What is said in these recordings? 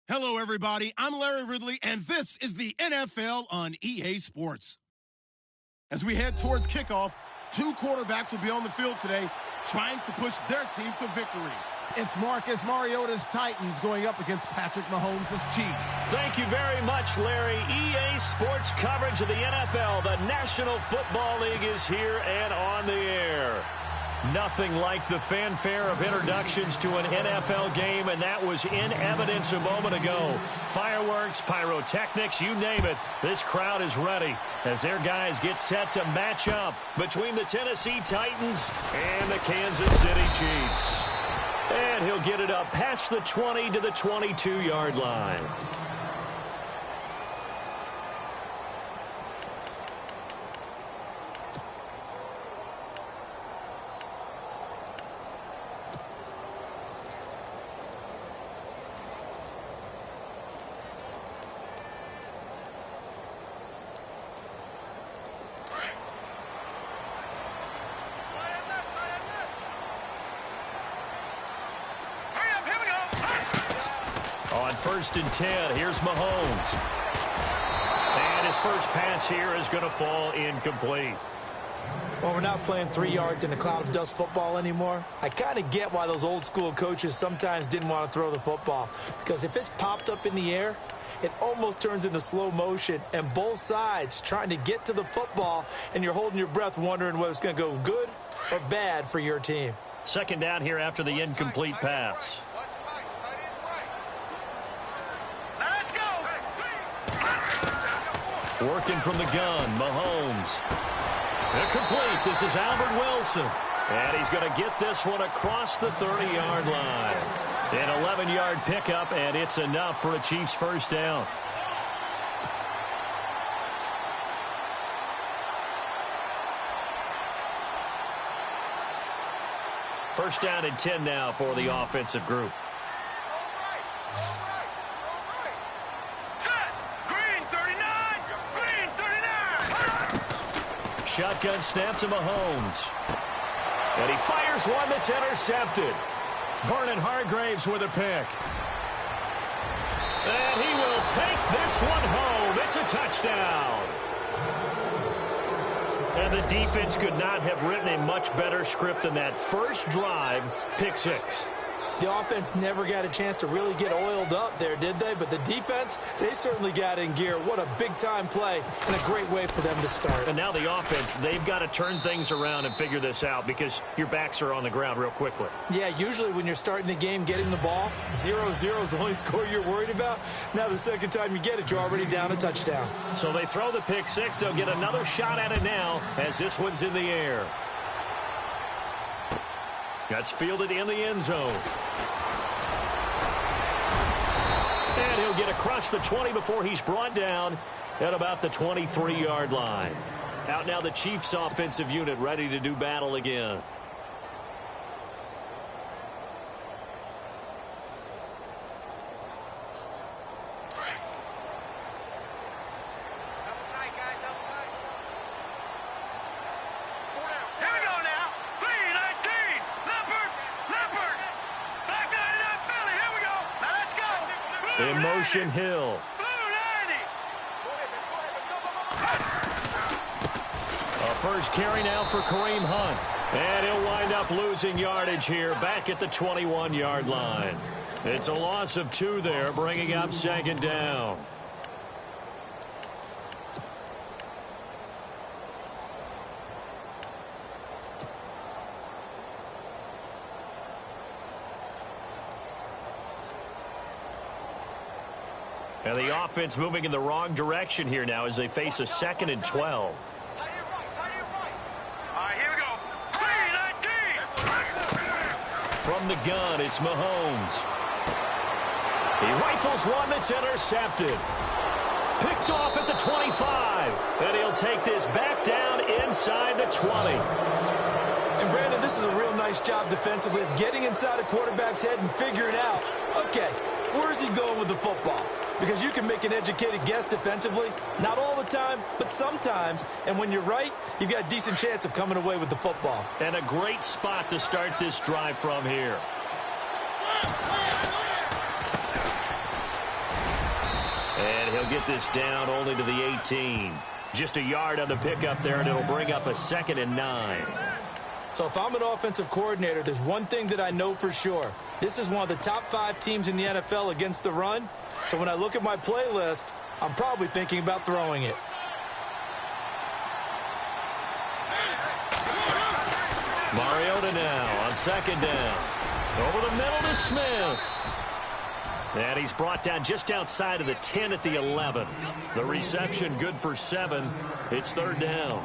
Hello, everybody. I'm Larry Ridley, and this is the NFL on EA Sports. As we head towards kickoff, two quarterbacks will be on the field today trying to push their team to victory. It's Marcus Mariota's Titans going up against Patrick Mahomes' Chiefs. Thank you very much, Larry. EA Sports coverage of the NFL. The National Football League is here and on the air. Nothing like the fanfare of introductions to an NFL game, and that was in evidence a moment ago. Fireworks, pyrotechnics, you name it. This crowd is ready as their guys get set to match up between the Tennessee Titans and the Kansas City Chiefs. And he'll get it up past the 20 to the 22-yard line. On 1st and 10, here's Mahomes. And his first pass here is going to fall incomplete. Well, we're not playing 3 yards in a cloud of dust football anymore. I kind of get why those old school coaches sometimes didn't want to throw the football. Because if it's popped up in the air, it almost turns into slow motion. And both sides trying to get to the football, and you're holding your breath wondering whether it's going to go good or bad for your team. Second down here after the incomplete pass. Working from the gun, Mahomes. Incomplete. This is Albert Wilson. And he's going to get this one across the 30-yard line. An 11-yard pickup, and it's enough for a Chiefs first down. First down and 10 now for the offensive group. Shotgun snap to Mahomes. And he fires one that's intercepted. Vernon Hargreaves with a pick. And he will take this one home. It's a touchdown. And the defense could not have written a much better script than that first drive, pick six. The offense never got a chance to really get oiled up there, did they? But the defense, they certainly got in gear. What a big-time play and a great way for them to start. And now the offense, they've got to turn things around and figure this out because your backs are on the ground real quickly. Yeah, usually when you're starting the game, getting the ball, 0-0 is the only score you're worried about. Now the second time you get it, you're already down a touchdown. So they throw the pick six. They'll get another shot at it now as this one's in the air. That's fielded in the end zone. And he'll get across the 20 before he's brought down at about the 23-yard line. Out now the Chiefs offensive unit ready to do battle again. In motion, Hill. A first carry now for Kareem Hunt. And he'll wind up losing yardage here back at the 21-yard line. It's a loss of 2 there, bringing up second down. And the offense moving in the wrong direction here now as they face a 2nd and 12. All right, here we go. 3-19. From the gun, it's Mahomes. He rifles one that's intercepted. Picked off at the 25. And he'll take this back down inside the 20. And Brandon, this is a real nice job defensively of getting inside a quarterback's head and figuring out, okay, where's he going with the football? Because you can make an educated guess defensively. Not all the time, but sometimes. And when you're right, you've got a decent chance of coming away with the football. And a great spot to start this drive from here. And he'll get this down only to the 18. Just a yard on the pickup there, and it'll bring up a 2nd and 9. So if I'm an offensive coordinator, there's one thing that I know for sure. This is one of the top 5 teams in the NFL against the run. So when I look at my playlist, I'm probably thinking about throwing it. Mariota now on 2nd down. Over the middle to Smith. And he's brought down just outside of the 10 at the 11. The reception good for 7. It's 3rd down.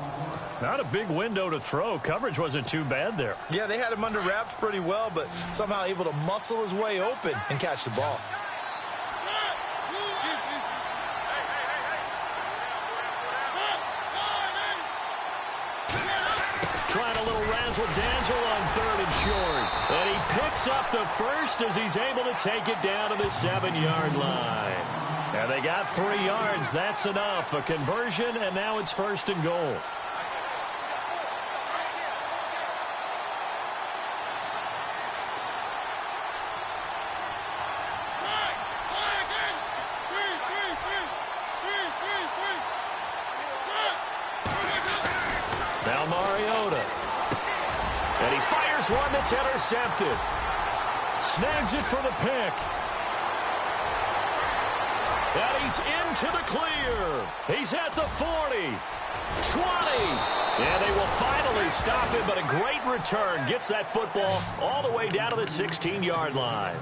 Not a big window to throw. Coverage wasn't too bad there. Yeah, they had him under wraps pretty well, but somehow able to muscle his way open and catch the ball. Trying a little razzle-dazzle on 3rd and short. And he picks up the first as he's able to take it down to the 7-yard line. And they got 3 yards. That's enough. A conversion, and now it's 1st and goal. Now Mariota. And he fires one that's intercepted. Snags it for the pick. And he's into the clear. He's at the 40. 20. And they will finally stop him, but a great return. Gets that football all the way down to the 16-yard line.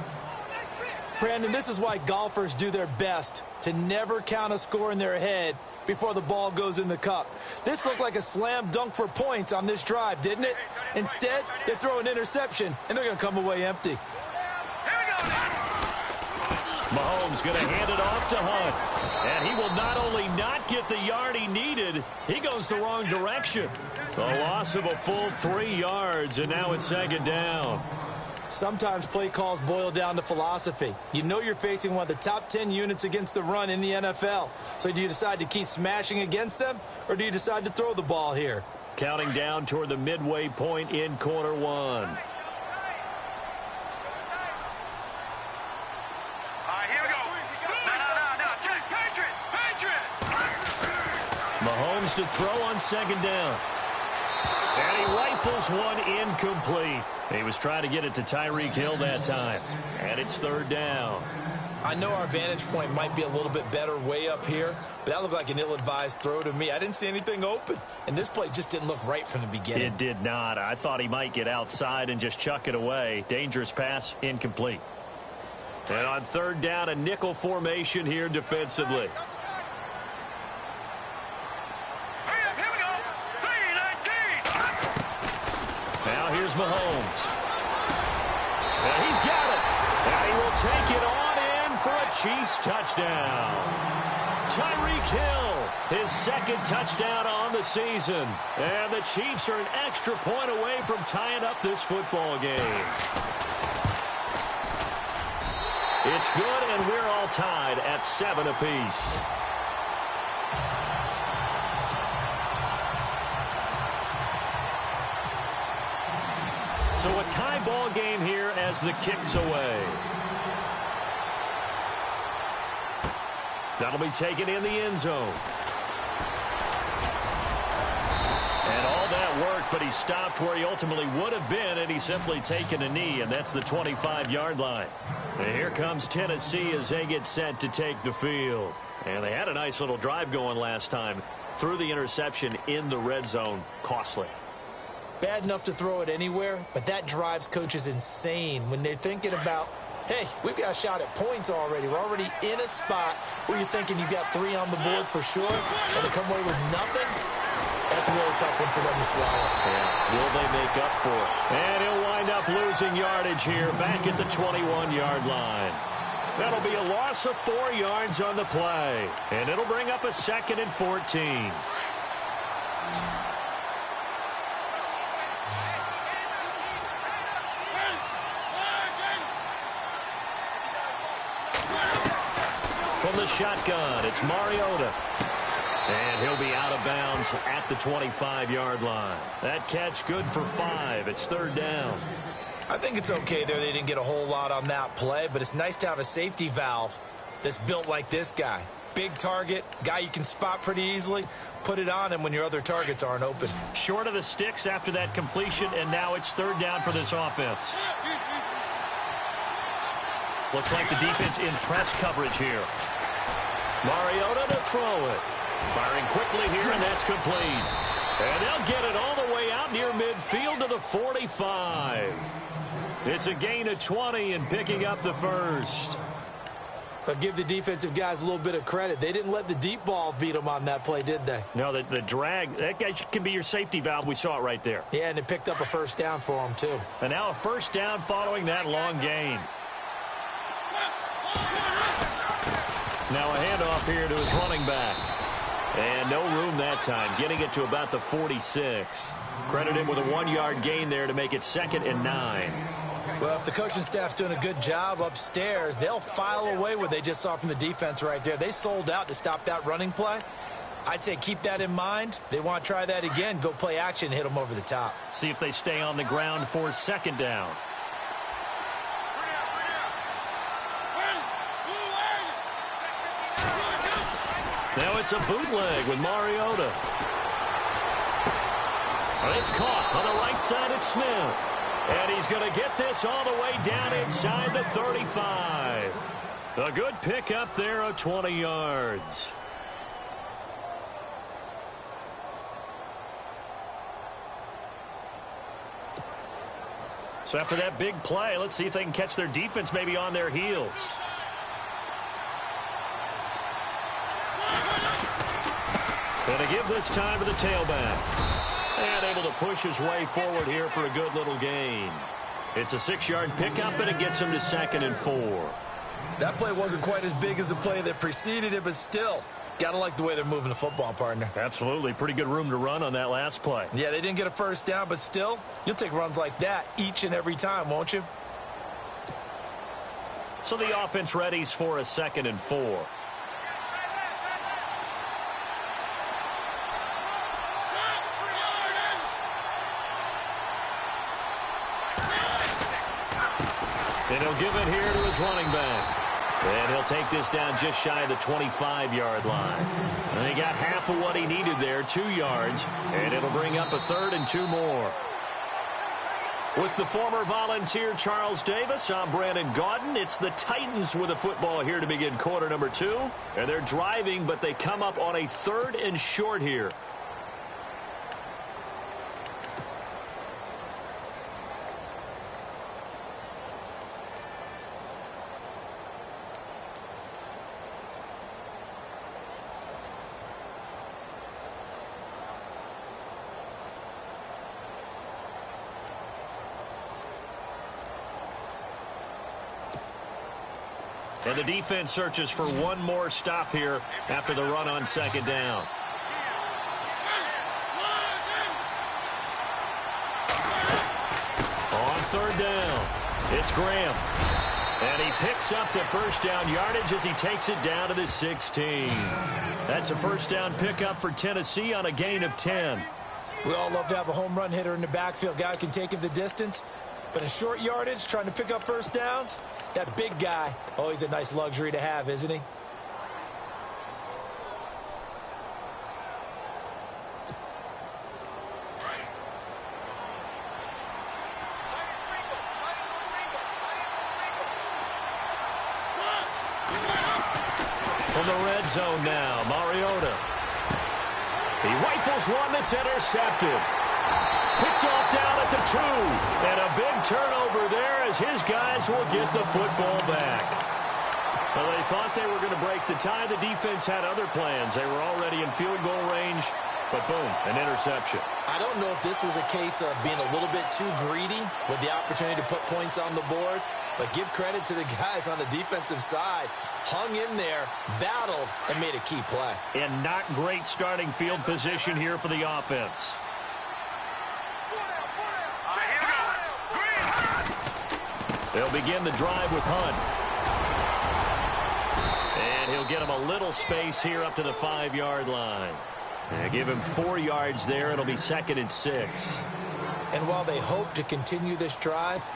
Brandon, this is why golfers do their best to never count a score in their head before the ball goes in the cup. This looked like a slam dunk for points on this drive, didn't it? Instead, they throw an interception, and they're going to come away empty. Mahomes going to hand it off to Hunt. And he will not only not get the yard he needed, he goes the wrong direction. A loss of a full 3 yards, and now it's 2nd down. Sometimes play calls boil down to philosophy. You know you're facing one of the top 10 units against the run in the NFL. So do you decide to keep smashing against them, or do you decide to throw the ball here? Counting down toward the midway point in quarter 1. Mahomes to throw on 2nd down. And he rifles one incomplete. He was trying to get it to Tyreek Hill that time. And it's 3rd down. I know our vantage point might be a little bit better way up here, but that looked like an ill-advised throw to me. I didn't see anything open, and this play just didn't look right from the beginning. It did not. I thought he might get outside and just chuck it away. Dangerous pass, incomplete. And on 3rd down, a nickel formation here defensively. Now here's Mahomes. And he's got it. And he will take it on in for a Chiefs touchdown. Tyreek Hill, his 2nd touchdown on the season. And the Chiefs are an extra point away from tying up this football game. It's good, and we're all tied at 7 apiece. So a tie ball game here as the kick's away. That'll be taken in the end zone. And all that worked, but he stopped where he ultimately would have been, and he's simply taken a knee, and that's the 25-yard line. And here comes Tennessee as they get set to take the field. And they had a nice little drive going last time. Threw the interception in the red zone. Costly. Bad enough to throw it anywhere, but that drives coaches insane when they're thinking about, hey, we've got a shot at points already. We're already in a spot where you're thinking you got 3 on the board for sure, and to come away with nothing, that's a really tough one for them to swallow. Yeah. Will they make up for it? And he'll wind up losing yardage here back at the 21-yard line. That'll be a loss of 4 yards on the play, and it'll bring up a 2nd and 14. From the shotgun, it's Mariota. And he'll be out of bounds at the 25-yard line. That catch good for 5. It's 3rd down. I think it's okay there. They didn't get a whole lot on that play, but it's nice to have a safety valve that's built like this guy. big target, guy you can spot pretty easily. Put it on him when your other targets aren't open. Short of the sticks after that completion, and now it's third down for this offense. Looks like the defense in press coverage here. Mariota to throw it. Firing quickly here, and that's complete. And they'll get it all the way out near midfield to the 45. It's a gain of 20 and picking up the first. I'll give the defensive guys a little bit of credit. They didn't let the deep ball beat them on that play, did they? No, the drag, that guy can be your safety valve. We saw it right there. Yeah, and it picked up a first down for them, too. And now a first down following that long gain. Now a handoff here to his running back. And no room that time, getting it to about the 46. Credit him with a 1-yard gain there to make it 2nd and 9. Well, if the coaching staff's doing a good job upstairs, they'll file away what they just saw from the defense right there. They sold out to stop that running play. I'd say keep that in mind. They want to try that again. Go play action, hit them over the top. See if they stay on the ground for 2nd down. Now it's a bootleg with Mariota. And it's caught on the right side at Smith. And he's going to get this all the way down inside the 35. A good pickup there of 20 yards. So after that big play, let's see if they can catch their defense maybe on their heels. Going to give this time to the tailback. And able to push his way forward here for a good little gain. It's a 6-yard pickup, and it gets him to 2nd and 4. That play wasn't quite as big as the play that preceded it, but still, got to like the way they're moving the football, partner. Absolutely. Pretty good room to run on that last play. Yeah, they didn't get a first down, but still, you'll take runs like that each and every time, won't you? So the offense readies for a 2nd and 4. And he'll give it here to his running back. And he'll take this down just shy of the 25-yard line. And he got half of what he needed there, 2 yards. And it'll bring up a 3rd and 2 more. With the former Volunteer Charles Davis, I'm Brandon Gaudin. It's the Titans with the football here to begin quarter number 2. And they're driving, but they come up on a 3rd and short here. And the defense searches for one more stop here after the run on 2nd down. On 3rd down, it's Graham. And he picks up the first down yardage as he takes it down to the 16. That's a first down pickup for Tennessee on a gain of 10. We all love to have a home run hitter in the backfield. Guy can take him the distance. But in short yardage, trying to pick up first downs, that big guy, always a nice luxury to have, isn't he? From the red zone now, Mariota. He rifles one that's intercepted. Picked off down at the 2. And a big turnover there as his guys will get the football back. Well, they thought they were going to break the tie. The defense had other plans. They were already in field goal range. But boom, an interception. I don't know if this was a case of being a little bit too greedy with the opportunity to put points on the board. But give credit to the guys on the defensive side. Hung in there, battled, and made a key play. And not great starting field position here for the offense. They'll begin the drive with Hunt. And he'll get him a little space here up to the 5-yard line. And give him 4 yards there. It'll be 2nd and 6. And while they hope to continue this drive,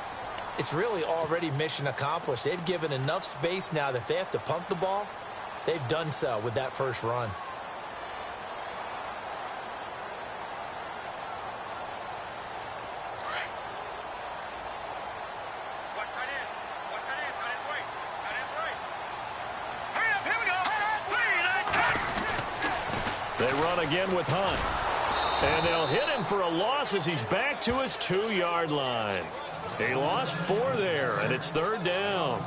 it's really already mission accomplished. They've given enough space now that if they have to punt the ball, they've done so with that first run. They run again with Hunt. And they'll hit him for a loss as he's back to his 2-yard line. He lost 4 there, and it's 3rd down.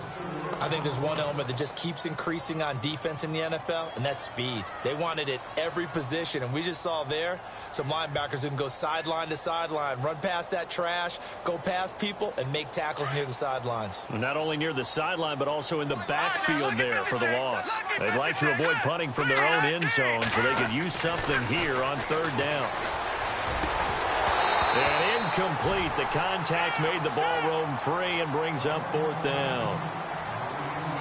I think there's one element that just keeps increasing on defense in the NFL, and that's speed. They want it at every position, and we just saw there some linebackers who can go sideline to sideline, run past that trash, go past people, and make tackles near the sidelines. Not only near the sideline, but also in the backfield there for the loss. They'd like to avoid punting from their own end zone so they could use something here on 3rd down. And incomplete. The contact made the ball roam free and brings up 4th down.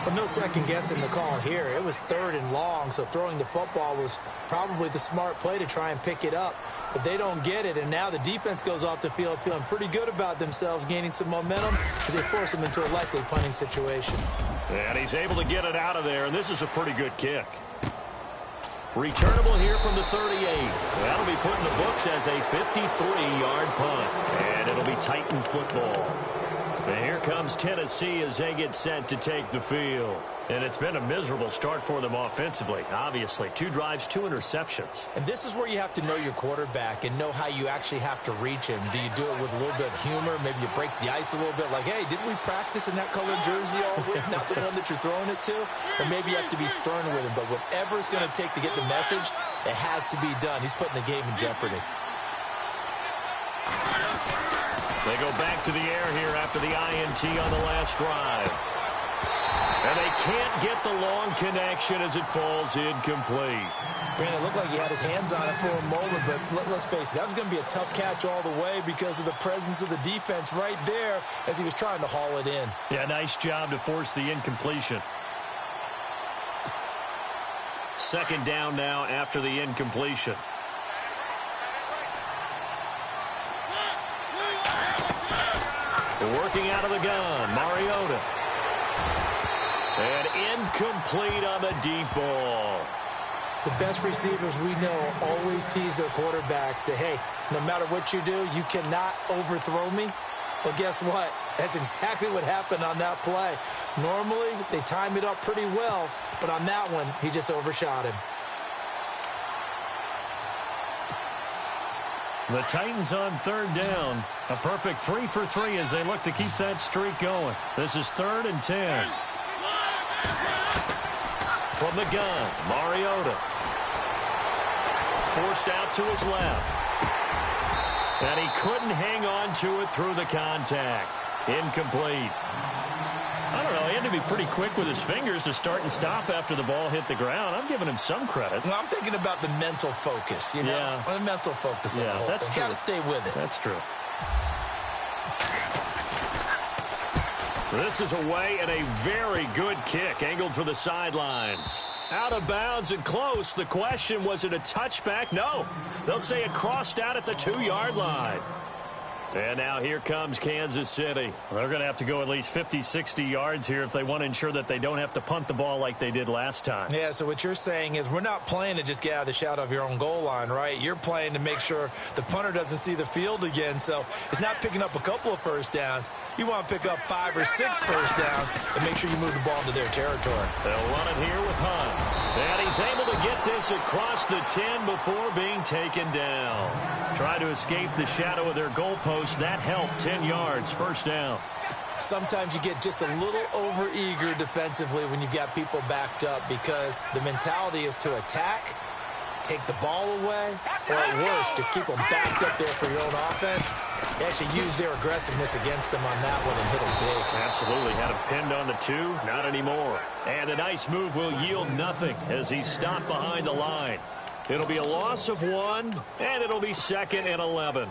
But no second guessing the call here. It was 3rd and long, so throwing the football was probably the smart play to try and pick it up. But they don't get it, and now the defense goes off the field feeling pretty good about themselves, gaining some momentum as they force them into a likely punting situation. And he's able to get it out of there, and this is a pretty good kick. Returnable here from the 38. That'll be put in the books as a 53-yard punt, and it'll be Titan football. And here comes Tennessee as they get set to take the field. And it's been a miserable start for them offensively, obviously. 2 drives, 2 interceptions. And this is where you have to know your quarterback and know how you actually have to reach him. Do you do it with a little bit of humor? Maybe you break the ice a little bit like, hey, didn't we practice in that colored jersey all week, not the one that you're throwing it to? Or maybe you have to be stern with him. But whatever it's going to take to get the message, it has to be done. He's putting the game in jeopardy. They go back to the air here after the INT on the last drive. And they can't get the long connection as it falls incomplete. Brandon, it looked like he had his hands on it for a moment, but let's face it, that was going to be a tough catch all the way because of the presence of the defense right there as he was trying to haul it in. Yeah, nice job to force the incompletion. 2nd down now after the incompletion. Working out of the gun, Mariota. And incomplete on the deep ball. The best receivers we know always tease their quarterbacks that, hey, no matter what you do, you cannot overthrow me. Well, guess what? That's exactly what happened on that play. Normally, they time it up pretty well, but on that one, he just overshot him. The Titans on 3rd down. A perfect 3 for 3 as they look to keep that streak going. This is 3rd and 10. From the gun, Mariota. Forced out to his left. And he couldn't hang on to it through the contact. Incomplete. I don't know. He had to be pretty quick with his fingers to start and stop after the ball hit the ground. I'm giving him some credit. Well, I'm thinking about the mental focus, you know? Yeah. The mental focus. Yeah, that's true. Got to stay with it. That's true. This is away and a very good kick angled for the sidelines. Out of bounds and close. The question, was it a touchback? No. They'll say it crossed out at the 2-yard line. And now here comes Kansas City. They're going to have to go at least 50, 60 yards here if they want to ensure that they don't have to punt the ball like they did last time. Yeah, so what you're saying is we're not playing to just get out of the shadow of your own goal line, right? You're playing to make sure the punter doesn't see the field again. So it's not picking up a couple of first downs. You want to pick up 5 or 6 first downs and make sure you move the ball into their territory. They'll run it here with Hunt. And he's able to get this across the 10 before being taken down. Try to escape the shadow of their goalpost. That helped. 10 yards, first down. Sometimes you get just a little over-eager defensively when you've got people backed up because the mentality is to attack, take the ball away, or at worst, just keep them backed up there for your own offense. They actually used their aggressiveness against them on that one and hit them big. Absolutely. Had him pinned on the 2. Not anymore. And a nice move will yield nothing as he's stopped behind the line. It'll be a loss of 1, and it'll be 2nd and 11.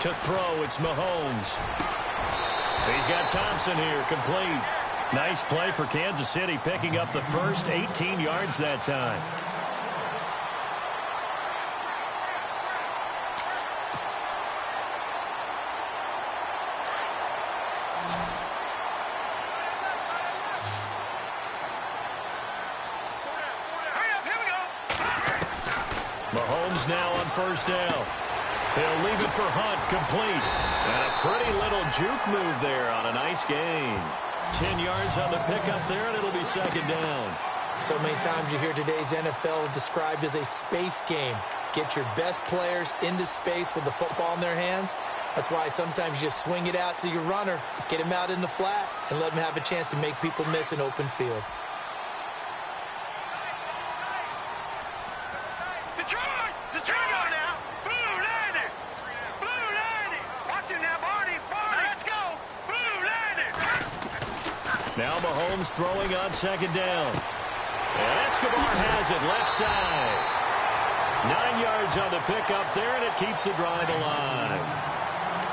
To throw, it's Mahomes. He's got Thompson here, complete. Nice play for Kansas City, picking up the first 18 yards that time. Mahomes now on first down. He'll leave it for Hunt, complete. And a pretty little juke move there on a nice gain. 10 yards on the pickup there, and it'll be second down. So many times you hear today's NFL described as a space game. Get your best players into space with the football in their hands. That's why sometimes you swing it out to your runner, get him out in the flat, and let him have a chance to make people miss an open field. Now Mahomes throwing on second down. And Escobar has it left side. 9 yards on the pickup there, and it keeps the drive alive.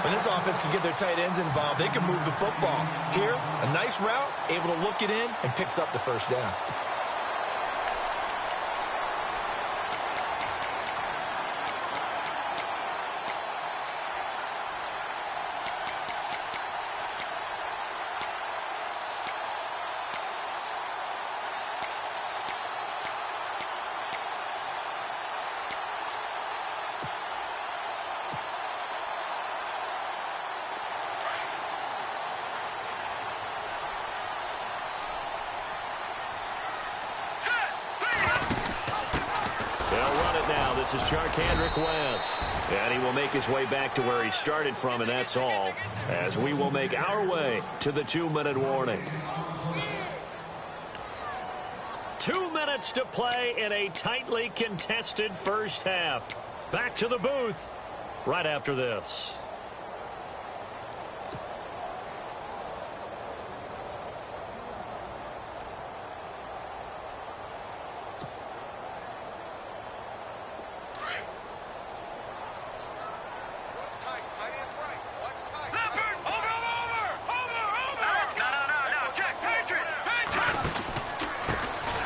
When this offense can get their tight ends involved, they can move the football. Here, a nice route, able to look it in, and picks up the first down. This is Charkandrick West, and he will make his way back to where he started from, and that's all, as we will make our way to the 2-minute warning. 2 minutes to play in a tightly contested first half. Back to the booth right after this.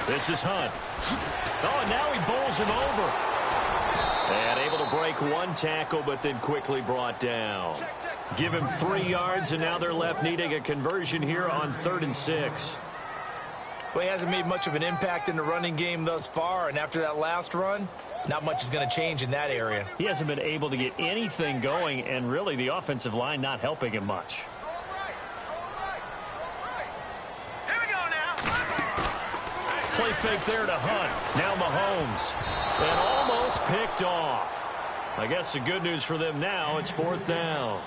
This is Hunt. Oh, and now he bowls him over. And able to break one tackle, but then quickly brought down. Give him 3 yards, and now they're left needing a conversion here on 3rd and 6. Well, he hasn't made much of an impact in the running game thus far, and after that last run, not much is going to change in that area. He hasn't been able to get anything going, and really the offensive line not helping him much. Play fake there to Hunt. Now Mahomes. And almost picked off. I guess the good news for them now, it's 4th down.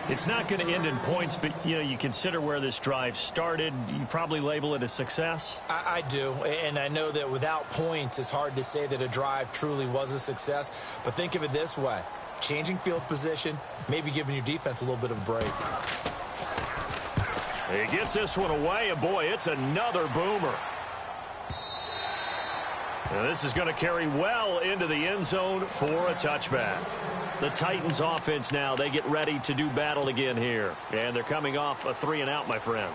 It's not going to end in points, but, you consider where this drive started. You probably label it a success. I do, and I know that without points, it's hard to say that a drive truly was a success. But think of it this way. Changing field position, maybe giving your defense a little bit of a break. He gets this one away, and boy, it's another boomer. Now this is going to carry well into the end zone for a touchback. The Titans offense now, they get ready to do battle again here. And they're coming off a 3-and-out, my friend.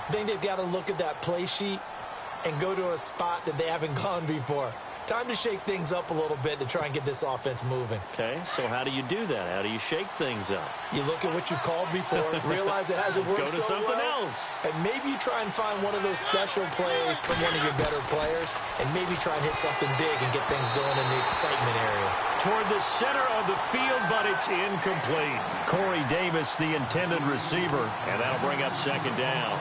I think they've got to look at that play sheet and go to a spot that they haven't gone before. Time to shake things up a little bit to try and get this offense moving. Okay, so how do you do that? How do you shake things up? You look at what you've called before, realize it hasn't worked Go to so something well, else. and maybe you try and find one of those special plays from one of your better players, and maybe try and hit something big and get things going in the excitement area. Toward the center of the field, but it's incomplete. Corey Davis, the intended receiver, and that'll bring up second down.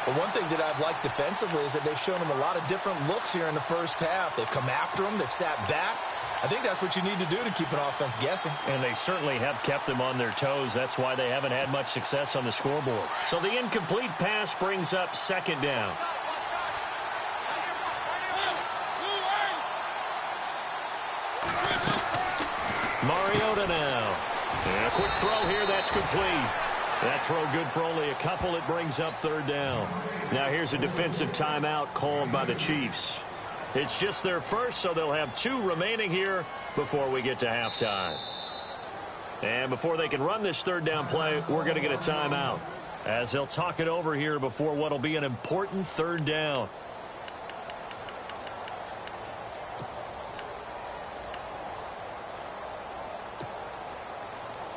But one thing that I've liked defensively is that they've shown them a lot of different looks here in the first half. They've come after them. They've sat back. I think that's what you need to do to keep an offense guessing. And they certainly have kept them on their toes. That's why they haven't had much success on the scoreboard. So the incomplete pass brings up second down. Mariota now. And a quick throw here. That's complete. That throw good for only a couple. It brings up third down. Now here's a defensive timeout called by the Chiefs. It's just their first, so they'll have 2 remaining here before we get to halftime. And before they can run this third down play, we're going to get a timeout. as they'll talk it over here before what will be an important third down.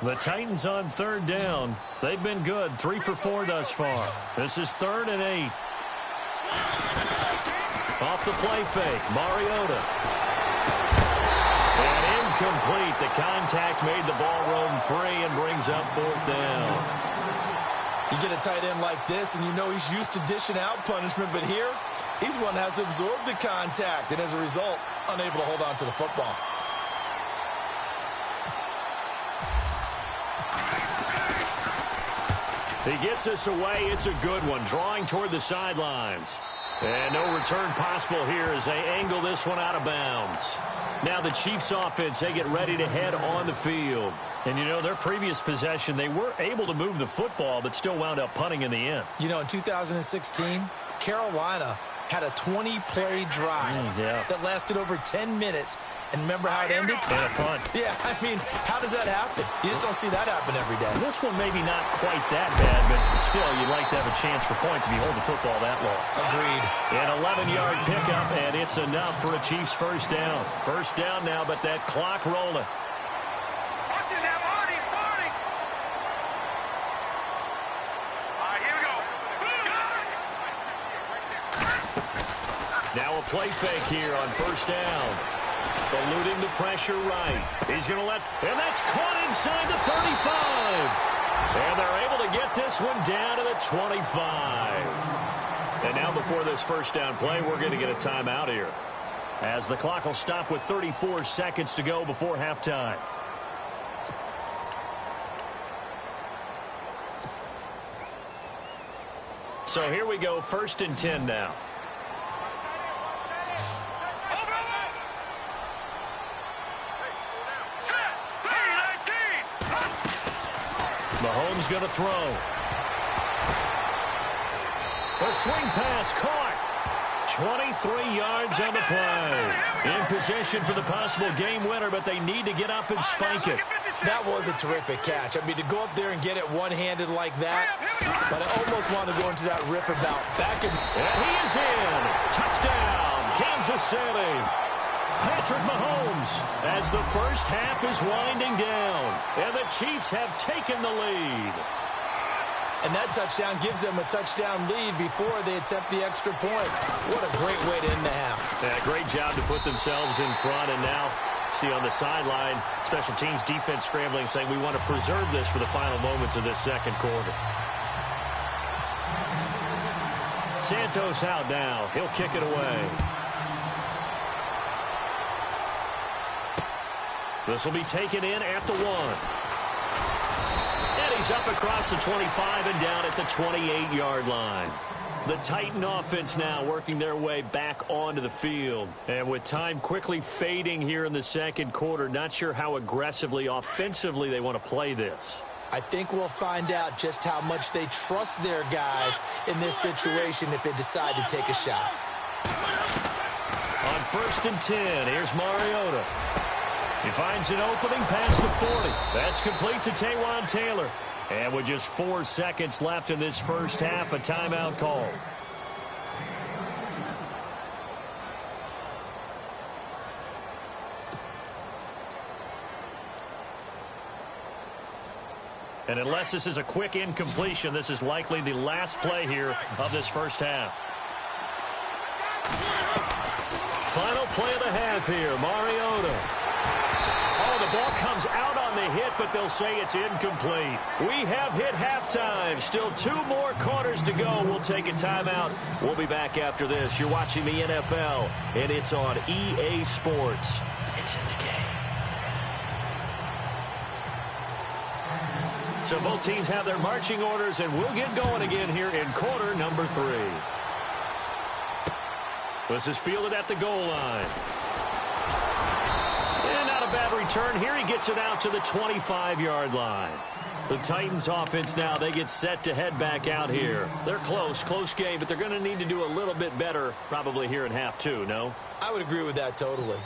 The Titans on third down. They've been good, 3 for 4 thus far. This is 3rd and 8. Off the play fake, Mariota. And incomplete. The contact made the ball roam free and brings up 4th down. You get a tight end like this, and you know he's used to dishing out punishment, but here, he's one that has to absorb the contact, and as a result, unable to hold on to the football. He gets us away. It's a good one. Drawing toward the sidelines. And no return possible here as they angle this one out of bounds. Now the Chiefs offense, they get ready to head on the field. And, you know, their previous possession, they were able to move the football, but still wound up punting in the end. You know, in 2016, Carolina had a 20-play drive that lasted over 10 minutes. And remember how it ended? And a punt. Yeah, I mean, how does that happen? You just don't see that happen every day. This one maybe not quite that bad, but still, you'd like to have a chance for points if you hold the football that long. Agreed. An 11-yard pickup, and it's enough for a Chiefs first down. First down now, but that clock rolling. Watch it now, Marty. All right, here we go. Now a play fake here on first down. Eluding the pressure right. He's going to let, and that's caught inside the 35. And they're able to get this one down to the 25. And now before this first down play, we're going to get a timeout here, as the clock will stop with 34 seconds to go before halftime. So here we go, 1st and 10 now. Mahomes going to throw. A swing pass caught. 23 yards on the play. In position for the possible game winner, but they need to get up and spike it. That was a terrific catch. I mean, to go up there and get it one-handed like that, but I almost want to go into that riff about back and he is in. Touchdown, Kansas City. Patrick Mahomes, as the first half is winding down, and the Chiefs have taken the lead. And that touchdown gives them a touchdown lead before they attempt the extra point. What a great way to end the half. Yeah, great job to put themselves in front, and now see on the sideline, special teams defense scrambling, saying we want to preserve this for the final moments of this second quarter. Santos out now. He'll kick it away. This will be taken in at the 1. And he's up across the 25 and down at the 28-yard line. The Titan offense now working their way back onto the field. And with time quickly fading here in the second quarter, not sure how aggressively, offensively they want to play this. I think we'll find out just how much they trust their guys in this situation if they decide to take a shot. On 1st and 10, here's Mariota. He finds an opening past the 40. That's complete to Taywan Taylor. And with just 4 seconds left in this first half, a timeout call. And unless this is a quick incompletion, this is likely the last play here of this first half. Final play of the half here, Mariota. Oh, the ball comes out on the hit, but they'll say it's incomplete. We have hit halftime. Still 2 more quarters to go. We'll take a timeout. We'll be back after this. You're watching the NFL, and it's on EA Sports. It's in the game. So both teams have their marching orders, and we'll get going again here in quarter number 3. This is fielded at the goal line. And not a bad return here. He gets it out to the 25-yard line. The Titans offense now, they get set to head back out here. They're close game, but they're going to need to do a little bit better probably here in half 2, no? I would agree with that totally.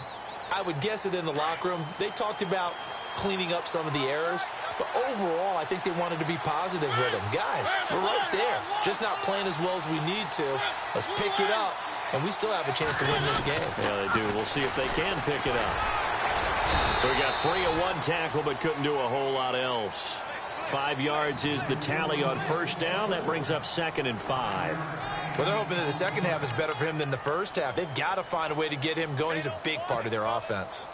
I would guess it in the locker room. They talked about cleaning up some of the errors. But overall, I think they wanted to be positive with him. Guys, we're right there. Just not playing as well as we need to. Let's pick it up, and we still have a chance to win this game. Yeah, they do. We'll see if they can pick it up. So we got 3 of 1 tackle, but couldn't do a whole lot else. 5 yards is the tally on first down. That brings up 2nd and 5. Well, they're hoping that the second half is better for him than the first half. They've got to find a way to get him going. He's a big part of their offense.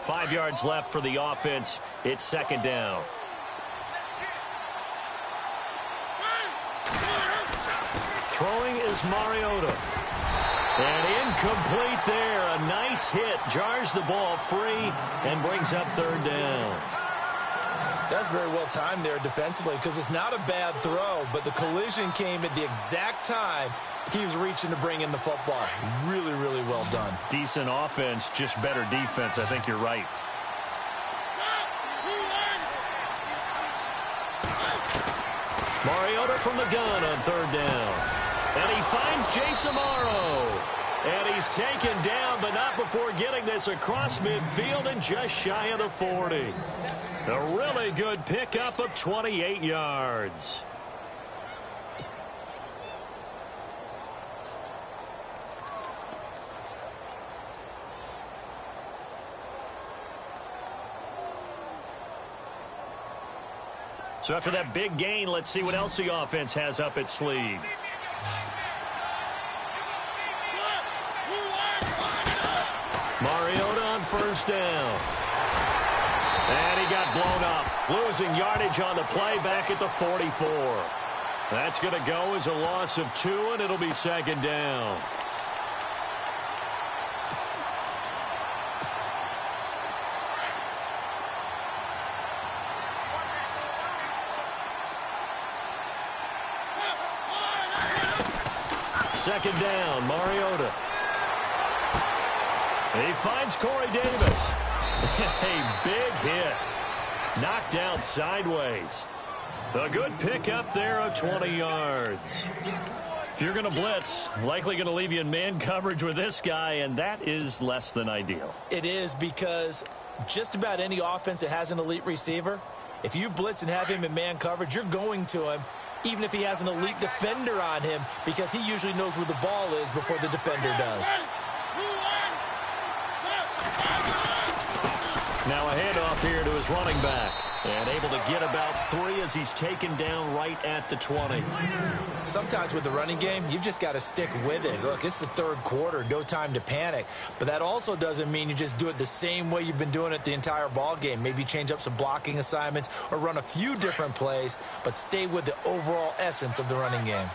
5 yards left for the offense. It's 2nd down. Throwing is Mariota. And incomplete there. A nice hit. Jars the ball free and brings up 3rd down. That's very well timed there defensively because it's not a bad throw, but the collision came at the exact time he was reaching to bring in the football. Really, really well done. Decent offense, just better defense. I think you're right. Mariota from the gun on 3rd down. And he finds Jason Morrow. And he's taken down, but not before getting this across midfield and just shy of the 40. A really good pickup of 28 yards. So after that big gain, let's see what else the offense has up its sleeve. Mariota on 1st down. And he got blown up. Losing yardage on the play back at the 44. That's going to go as a loss of 2, and it'll be 2nd down. Second down, Mariota. He finds Corey Davis. A big hit. Knocked out sideways. A good pickup there of 20 yards. If you're going to blitz, likely going to leave you in man coverage with this guy, and that is less than ideal. It is because just about any offense that has an elite receiver, if you blitz and have him in man coverage, you're going to him, even if he has an elite defender on him, because he usually knows where the ball is before the defender does. Now a handoff here to his running back. And able to get about 3 as he's taken down right at the 20. Sometimes with the running game, you've just got to stick with it. Look, it's the 3rd quarter, no time to panic. But that also doesn't mean you just do it the same way you've been doing it the entire ball game. Maybe change up some blocking assignments or run a few different plays, but stay with the overall essence of the running game.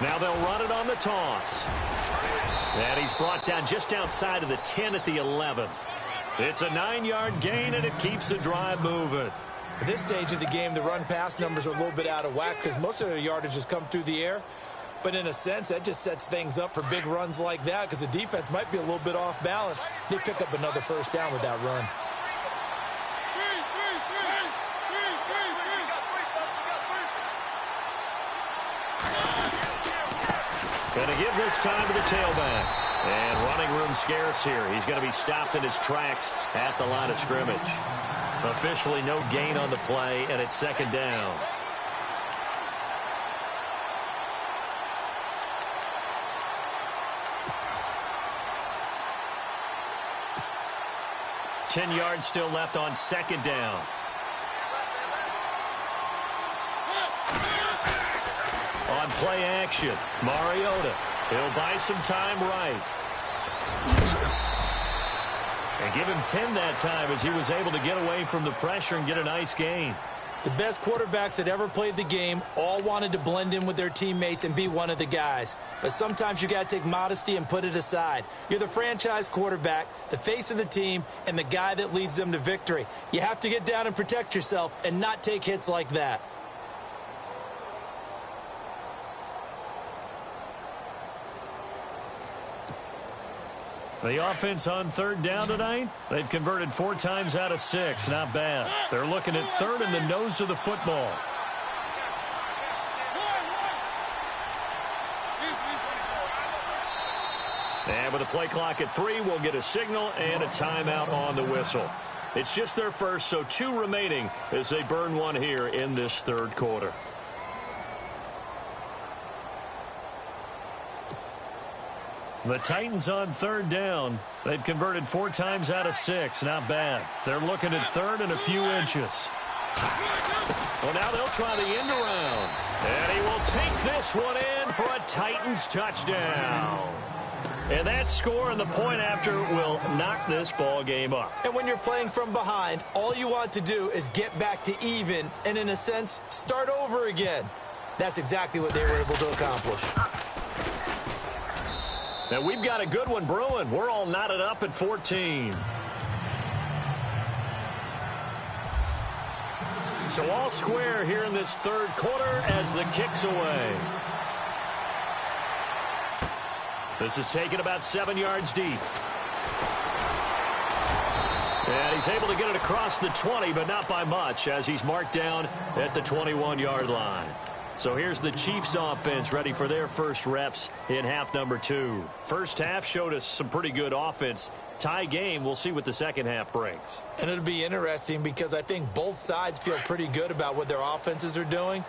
Now they'll run it on the toss. And he's brought down just outside of the 10 at the 11. It's a 9-yard gain, and it keeps the drive moving. At this stage of the game, the run-pass numbers are a little bit out of whack because most of their yardage has come through the air. But in a sense, that just sets things up for big runs like that because the defense might be a little bit off balance. They pick up another 1st down with that run. Going to give this time to the tailback. And running room scarce here. He's going to be stopped in his tracks at the line of scrimmage. Officially no gain on the play, and it's 2nd down. Ten yards still left on 2nd down. On play action, Mariota. He'll buy some time right. And give him 10 that time as he was able to get away from the pressure and get a nice gain. The best quarterbacks that ever played the game all wanted to blend in with their teammates and be one of the guys. But sometimes you got to take modesty and put it aside. You're the franchise quarterback, the face of the team, and the guy that leads them to victory. You have to get down and protect yourself and not take hits like that. The offense on 3rd down tonight, they've converted 4 times out of 6. Not bad. They're looking at 3rd in the nose of the football. And with a play clock at 3, we'll get a signal and a timeout on the whistle. It's just their first, so 2 remaining as they burn one here in this third quarter. The Titans on third down. They've converted 4 times out of 6. Not bad. They're looking at third and a few inches. Well, now they'll try the end around. And he will take this one in for a Titans touchdown. And that score and the point after will knock this ball game up. And when you're playing from behind, all you want to do is get back to even and, in a sense, start over again. That's exactly what they were able to accomplish. Now we've got a good one brewing. We're all knotted up at 14. So all square here in this third quarter as the kick's away. This is taken about 7 yards deep. And he's able to get it across the 20, but not by much, as he's marked down at the 21-yard line. So here's the Chiefs offense ready for their first reps in half number 2. First half showed us some pretty good offense. Tie game. We'll see what the second half brings. And it'll be interesting because I think both sides feel pretty good about what their offenses are doing.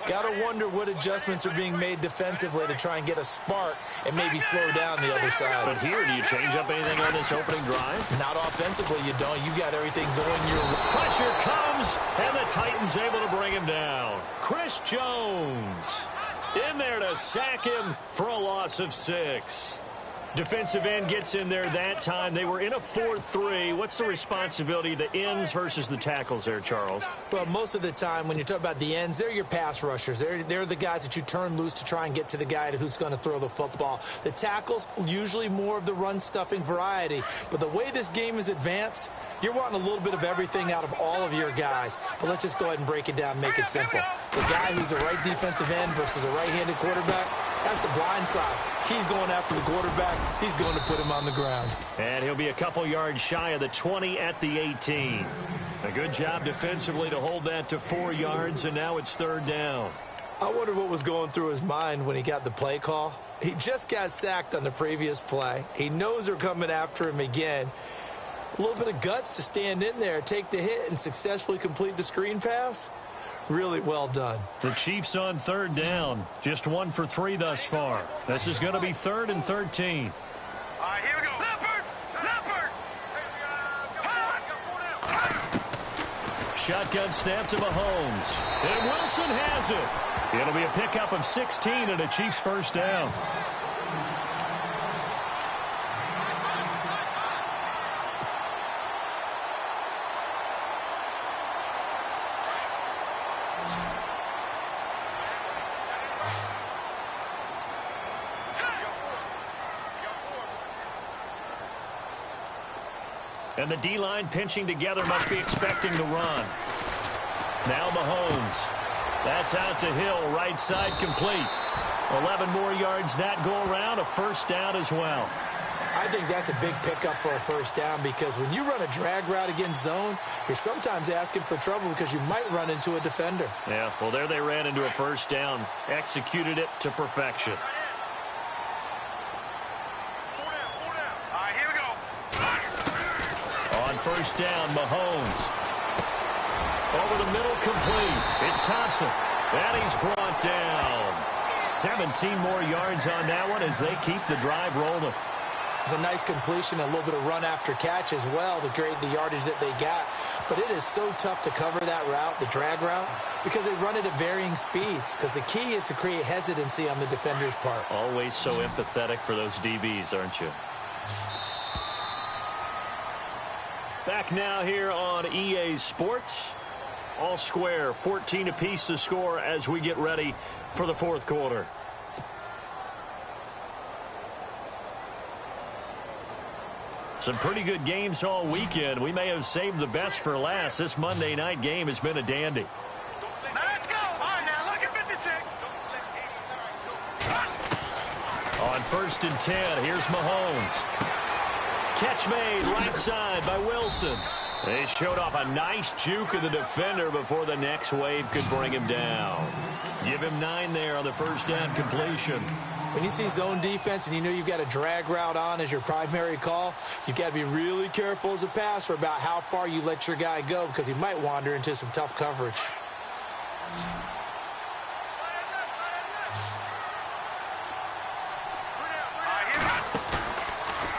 Got to wonder what adjustments are being made defensively to try and get a spark and maybe slow down the other side. But here, do you change up anything on this opening drive? Not offensively, you don't. You got everything going your way. Pressure comes, and the Titans able to bring him down. Chris Jones in there to sack him for a loss of 6. Defensive end gets in there that time. They were in a 4-3. What's the responsibility of the ends versus the tackles there, Charles? Well, most of the time when you talk about the ends, they're your pass rushers. They're the guys that you turn loose to try and get to the guy who's going to throw the football. The tackles, usually more of the run-stuffing variety. But the way this game is advanced, you're wanting a little bit of everything out of all of your guys. But let's just go ahead and break it down and make it simple. The guy who's a right defensive end versus a right-handed quarterback, that's the blind side. He's going after the quarterback. He's going to put him on the ground. And he'll be a couple yards shy of the 20 at the 18. A good job defensively to hold that to 4 yards, and now it's third down. I wonder what was going through his mind when he got the play call. He just got sacked on the previous play. He knows they're coming after him again. A little bit of guts to stand in there, take the hit, and successfully complete the screen pass. Really well done. The Chiefs on third down. Just 1 for 3 thus far. This is going to be 3rd and 13. All right, here we go. Leopard! Shotgun snap to Mahomes. And Wilson has it. It'll be a pickup of 16 and a Chiefs first down. And the D-line pinching together must be expecting the run. Now Mahomes. That's out to Hill, right side complete. 11 more yards that go around, a first down as well. I think that's a big pickup for a first down because when you run a drag route against zone, you're sometimes asking for trouble because you might run into a defender. Yeah, well, there they ran into a first down. Executed it to perfection. First down, Mahomes. Over the middle, complete. It's Thompson. And he's brought down. 17 more yards on that one as they keep the drive rolling. It's a nice completion, a little bit of run after catch as well to create the yardage that they got. But it is so tough to cover that route, the drag route, because they run it at varying speeds. Because the key is to create hesitancy on the defender's part. Always so empathetic for those DBs, aren't you? Back now here on EA Sports. All square, 14 apiece to score as we get ready for the fourth quarter. Some pretty good games all weekend. We may have saved the best for last. This Monday night game has been a dandy. Now let's go. All right, now look at 56. On 1st and 10, here's Mahomes. Catch made right side by Wilson. They showed off a nice juke of the defender before the next wave could bring him down. Give him 9 there on the first down completion. When you see zone defense and you know you've got a drag route on as your primary call, you've got to be really careful as a passer about how far you let your guy go because he might wander into some tough coverage.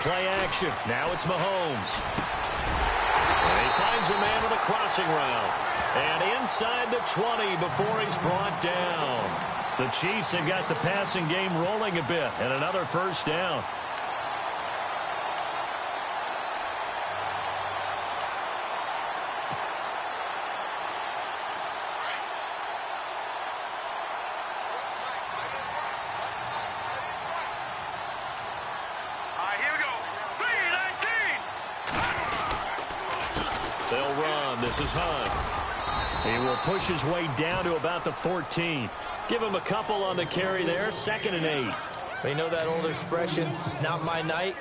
Play action. Now it's Mahomes. And he finds a man with a crossing route. And inside the 20 before he's brought down. The Chiefs have got the passing game rolling a bit. And another first down. They'll run. This is Hunt. He will push his way down to about the 14. Give him a couple on the carry there. 2nd and 8. You know that old expression, it's not my night?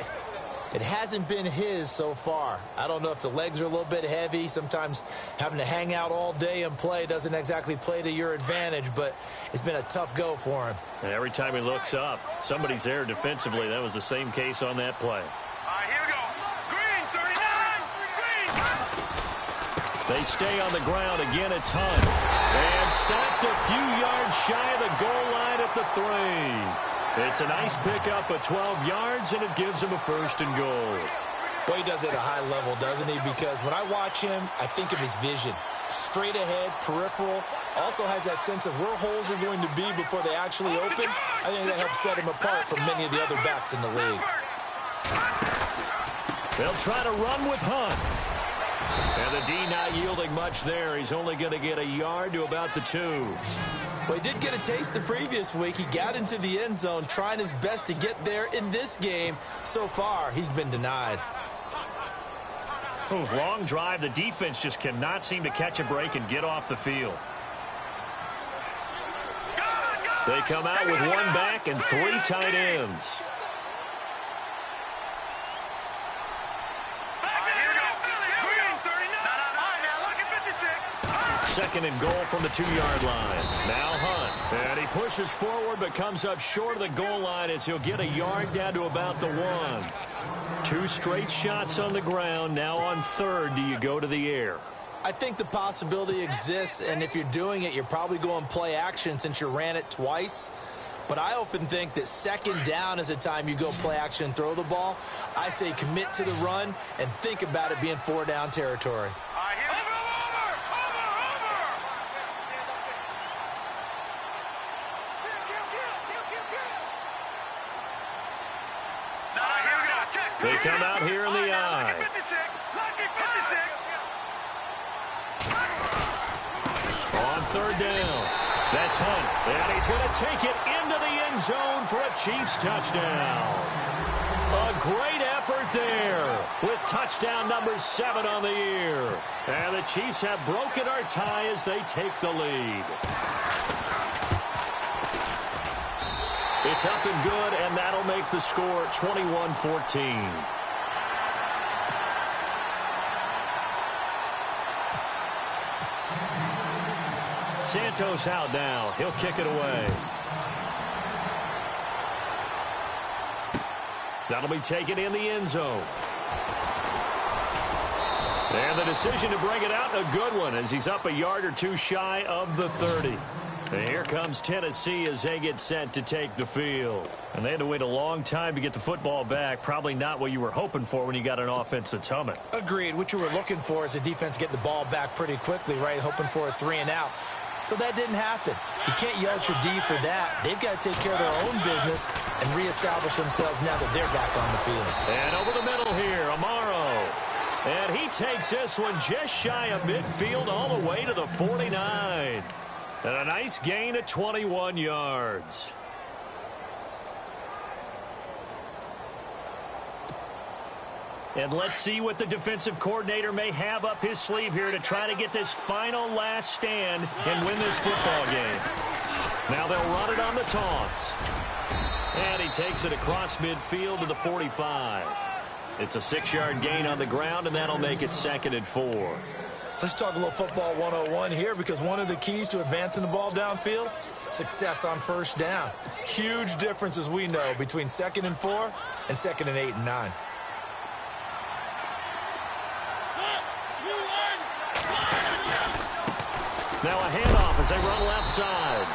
It hasn't been his so far. I don't know if the legs are a little bit heavy. Sometimes having to hang out all day and play doesn't exactly play to your advantage, but it's been a tough go for him. And every time he looks up, somebody's there defensively. That was the same case on that play. Here we go. Green, 39. Green. They stay on the ground. Again, it's Hunt. And stopped a few yards shy of the goal line at the 3. It's a nice pickup of 12 yards, and it gives him a 1st and goal. Well, he does it at a high level, doesn't he? Because when I watch him, I think of his vision. Straight ahead, peripheral. Also has that sense of where holes are going to be before they actually open. I think that helps set him apart from many of the other backs in the league. They'll try to run with Hunt. And the D not yielding much there. He's only going to get a yard to about the 2. Well, he did get a taste the previous week. He got into the end zone trying his best to get there in this game. So far, he's been denied. Oh, long drive. The defense just cannot seem to catch a break and get off the field. They come out with 1 back and 3 tight ends. Second and goal from the 2-yard line. Now Hunt. And he pushes forward but comes up short of the goal line as he'll get a yard down to about the 1. 2 straight shots on the ground. Now on 3rd, do you go to the air? I think the possibility exists, and if you're doing it, you're probably going play action since you ran it twice. But I often think that 2nd down is the time you go play action and throw the ball. I say commit to the run and think about it being 4-down territory. They come out here in the eye. On 3rd down. That's Hunt. And he's going to take it into the end zone for a Chiefs touchdown. A great effort there with touchdown number 7 on the year. And the Chiefs have broken our tie as they take the lead. It's up and good, and that'll make the score 21-14. Santos out now. He'll kick it away. That'll be taken in the end zone. And the decision to bring it out, a good one, as he's up a yard or 2 shy of the 30. And here comes Tennessee as they get set to take the field. And they had to wait a long time to get the football back. Probably not what you were hoping for when you got an offense that's humming. Agreed. What you were looking for is the defense get the ball back pretty quickly, right? Hoping for a 3 and out. So that didn't happen. You can't yell at your D for that. They've got to take care of their own business and reestablish themselves now that they're back on the field. And over the middle here, Amaro. And he takes this one just shy of midfield all the way to the 49. And a nice gain of 21 yards. And let's see what the defensive coordinator may have up his sleeve here to try to get this final last stand and win this football game. Now they'll run it on the toss. And he takes it across midfield to the 45. It's a 6-yard gain on the ground, and that'll make it 2nd and 4. Let's talk a little football 101 here, because one of the keys to advancing the ball downfield success on first down. Huge difference, as we know, between 2nd and 4 and 2nd and 8 and 9. Now a handoff as they run left side.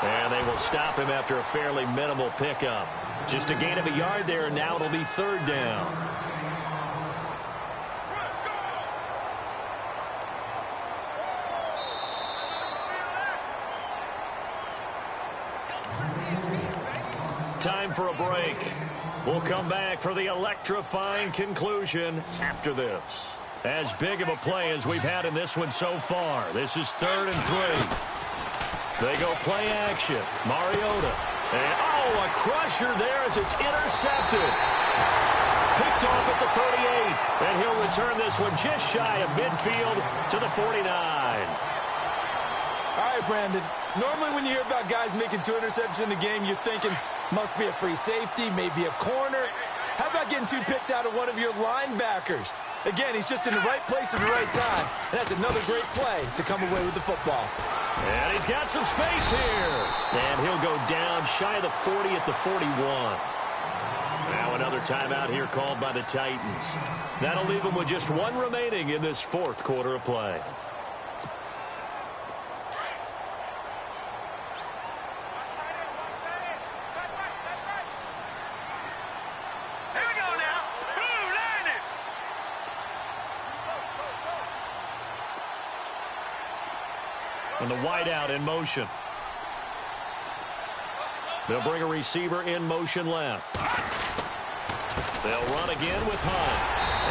And they will stop him after a fairly minimal pickup. Just a gain of a yard there, and now it'll be 3rd down. Time for a break. We'll come back for the electrifying conclusion after this. As big of a play as we've had in this one so far. This is 3rd and 3. They go play action. Mariota. And, oh, a crusher there as it's intercepted. Picked off at the 38. And he'll return this one just shy of midfield to the 49. All right, Brandon. Normally when you hear about guys making 2 interceptions in the game, you're thinking must be a free safety, maybe a corner. How about getting 2 picks out of one of your linebackers? Again, he's just in the right place at the right time. And that's another great play to come away with the football. And he's got some space here. And he'll go down shy of the 40 at the 41. Now another timeout here called by the Titans. That'll leave them with just 1 remaining in this 4th quarter of play. And the wideout in motion. They'll bring a receiver in motion left. They'll run again with Hunt.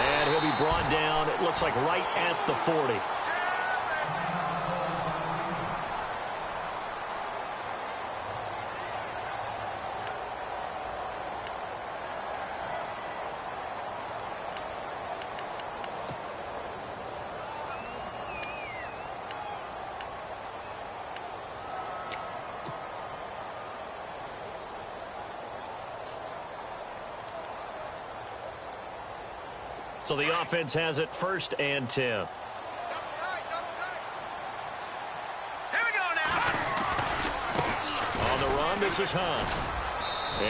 And he'll be brought down, it looks like right at the 40. So the offense has it 1st and 10. Here we go now. On the run, this is Hunt.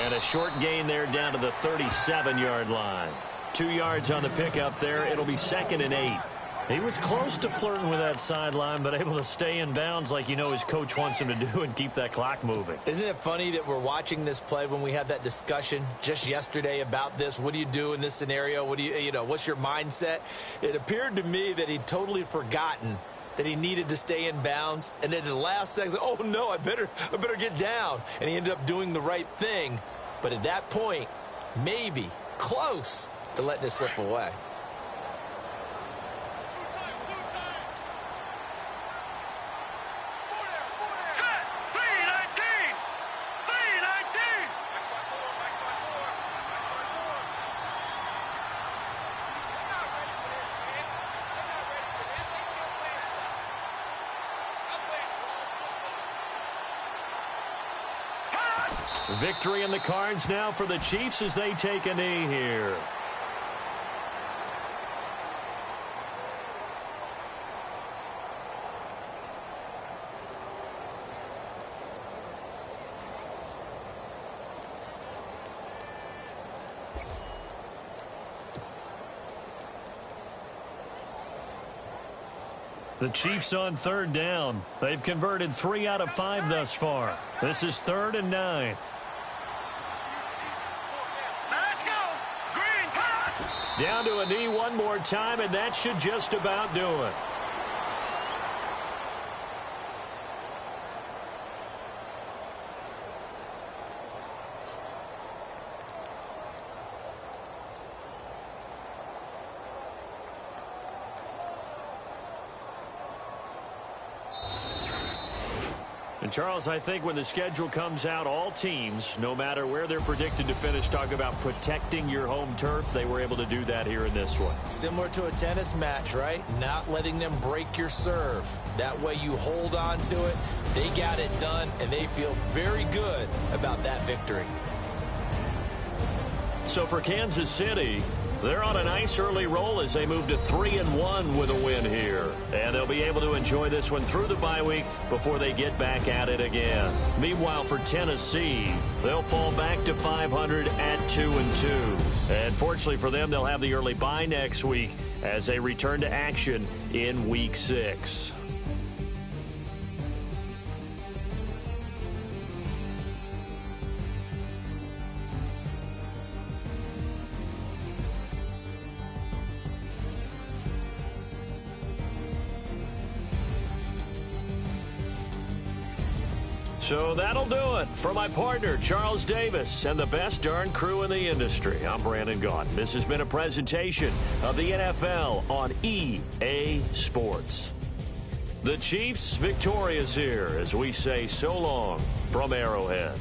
And a short gain there down to the 37-yard line. 2 yards on the pickup there. It'll be 2nd and 8. He was close to flirting with that sideline, but able to stay in bounds like you know his coach wants him to do and keep that clock moving. Isn't it funny that we're watching this play when we had that discussion just yesterday about this? What do you do in this scenario? What do you know, what's your mindset? It appeared to me that he'd totally forgotten that he needed to stay in bounds. And then at the last second, oh, no, I better get down. And he ended up doing the right thing. But at that point, maybe close to letting it slip away. Victory in the cards now for the Chiefs as they take a knee here. The Chiefs on 3rd down. They've converted 3 out of 5 thus far. This is 3rd and 9. Let's go. Green, pass. Down to a knee one more time, and that should just about do it. And Charles, I think when the schedule comes out, all teams, no matter where they're predicted to finish, talk about protecting your home turf. They were able to do that here in this one. Similar to a tennis match, right? Not letting them break your serve. That way you hold on to it. They got it done, and they feel very good about that victory. So for Kansas City, They're on a nice early roll as they move to 3-1 with a win here. And they'll be able to enjoy this one through the bye week before they get back at it again. Meanwhile, for Tennessee, they'll fall back to 500 at 2-2. And fortunately for them, they'll have the early bye next week as they return to action in Week 6. So that'll do it for my partner, Charles Davis, and the best darn crew in the industry. I'm Brandon Gaudin. This has been a presentation of the NFL on EA Sports. The Chiefs victorious here as we say so long from Arrowhead.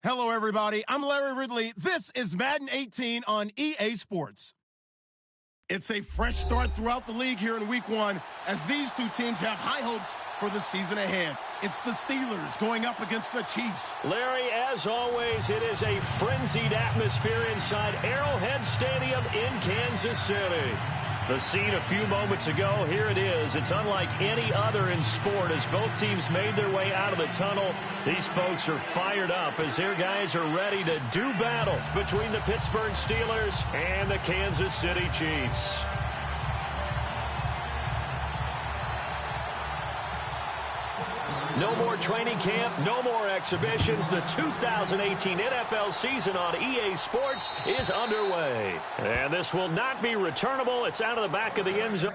Hello, everybody. I'm Larry Ridley. This is Madden 18 on EA Sports. It's a fresh start throughout the league here in Week 1 as these two teams have high hopes for the season ahead. It's the Steelers going up against the Chiefs. Larry, as always, it is a frenzied atmosphere inside Arrowhead Stadium in Kansas City. The scene a few moments ago, here it is. It's unlike any other in sport as both teams made their way out of the tunnel. These folks are fired up as their guys are ready to do battle between the Pittsburgh Steelers and the Kansas City Chiefs. No more training camp, no more exhibitions. The 2018 NFL season on EA Sports is underway. And this will not be returnable. It's out of the back of the end zone.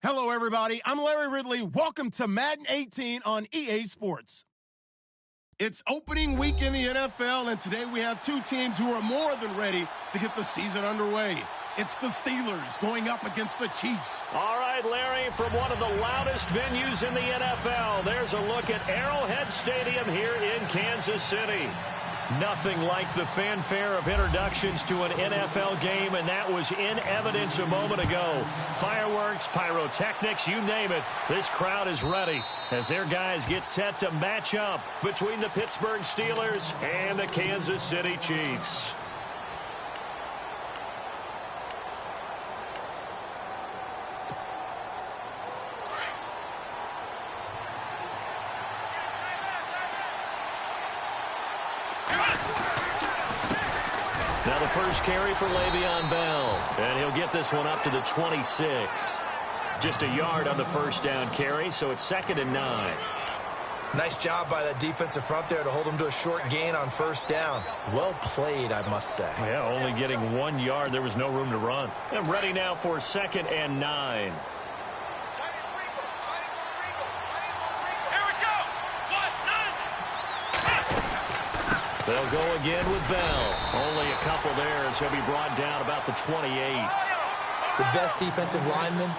Hello, everybody. I'm Larry Ridley. Welcome to Madden 18 on EA Sports. It's opening week in the NFL, and today we have two teams who are more than ready to get the season underway. It's the Steelers going up against the Chiefs. All right, Larry, from one of the loudest venues in the NFL, there's a look at Arrowhead Stadium here in Kansas City. Nothing like the fanfare of introductions to an NFL game, and that was in evidence a moment ago. Fireworks, pyrotechnics, you name it. This crowd is ready as their guys get set to match up between the Pittsburgh Steelers and the Kansas City Chiefs. Now the first carry for Le'Veon Bell, and he'll get this one up to the 26. Just a yard on the first down carry, so it's 2nd and 9. Nice job by that defensive front there to hold him to a short gain on first down. Well played, I must say. Yeah, only getting 1 yard. There was no room to run. And ready now for 2nd and 9. They'll go again with Bell. Only a couple there as he'll be brought down about the 28. The best defensive linemen,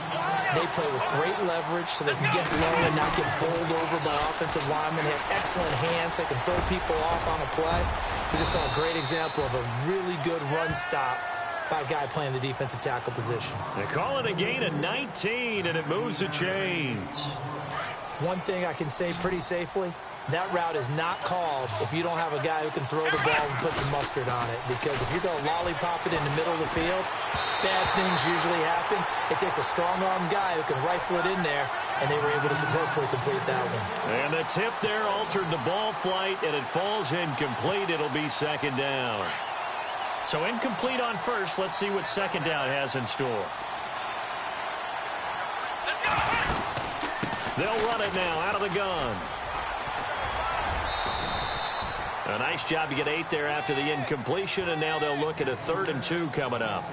they play with great leverage so they can get low and not get bowled over by offensive linemen. They have excellent hands. They can throw people off on a play. We just saw a great example of a really good run stop by a guy playing the defensive tackle position. They call it a gain of 19, and it moves the chains. One thing I can say pretty safely, that route is not called if you don't have a guy who can throw the ball and put some mustard on it. Because if you're going to lollipop it in the middle of the field, bad things usually happen. It takes a strong-arm guy who can rifle it in there, and they were able to successfully complete that one. And the tip there altered the ball flight, and it falls incomplete. It'll be 2nd down. So incomplete on first. Let's see what 2nd down has in store. They'll run it now out of the gun. A nice job to get 8 there after the incompletion, and now they'll look at a 3rd and 2 coming up.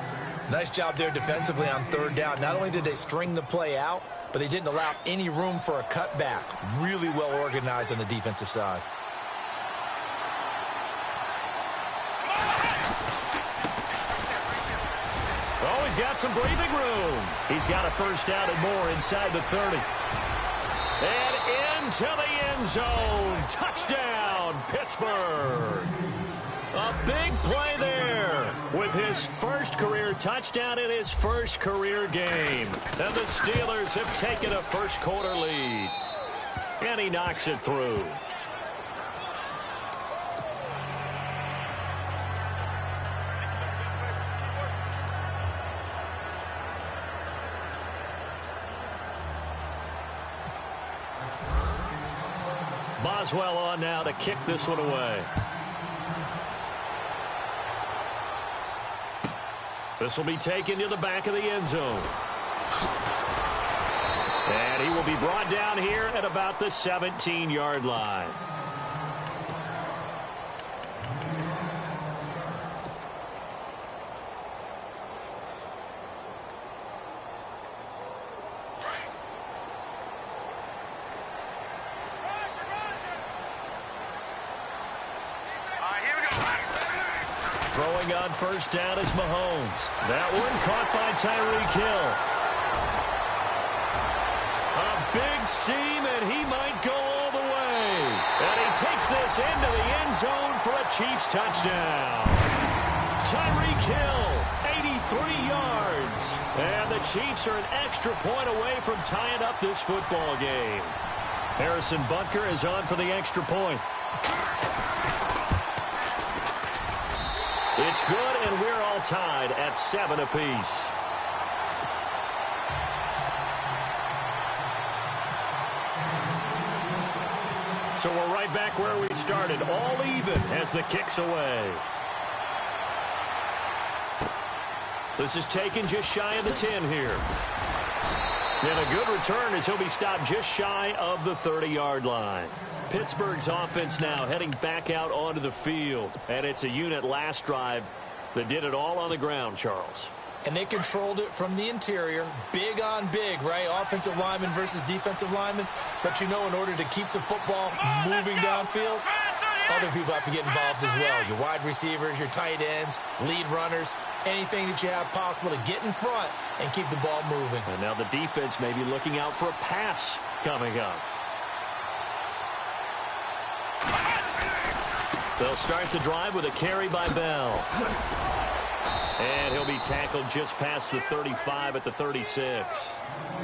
Nice job there defensively on 3rd down. Not only did they string the play out, but they didn't allow any room for a cutback. Really well organized on the defensive side. Oh, he's got some breathing room. He's got a first down and more inside the 30. And into the end zone. Touchdown, Pittsburgh. A big play there with his first career touchdown in his first career game. And the Steelers have taken a first-quarter lead. And he knocks it through. Boswell on now to kick this one away. This will be taken to the back of the end zone. And he will be brought down here at about the 17-yard line. Throwing on first down is Mahomes. That one caught by Tyreek Hill. A big seam, and he might go all the way. And he takes this into the end zone for a Chiefs touchdown. Tyreek Hill, 83 yards. And the Chiefs are an extra point away from tying up this football game. Harrison Butker is on for the extra point. It's good, and we're all tied at 7 apiece. So we're right back where we started, all even as the kick's away. This is taken just shy of the 10 here. And a good return as he'll be stopped just shy of the 30-yard line. Pittsburgh's offense now heading back out onto the field. And it's a unit last drive that did it all on the ground, Charles. And they controlled it from the interior, big on big, right? Offensive lineman versus defensive lineman. But you know, in order to keep the football moving downfield, other people have to get involved as well. Your wide receivers, your tight ends, lead runners, anything that you have possible to get in front and keep the ball moving. And now the defense may be looking out for a pass coming up. They'll start the drive with a carry by Bell. And he'll be tackled just past the 35 at the 36.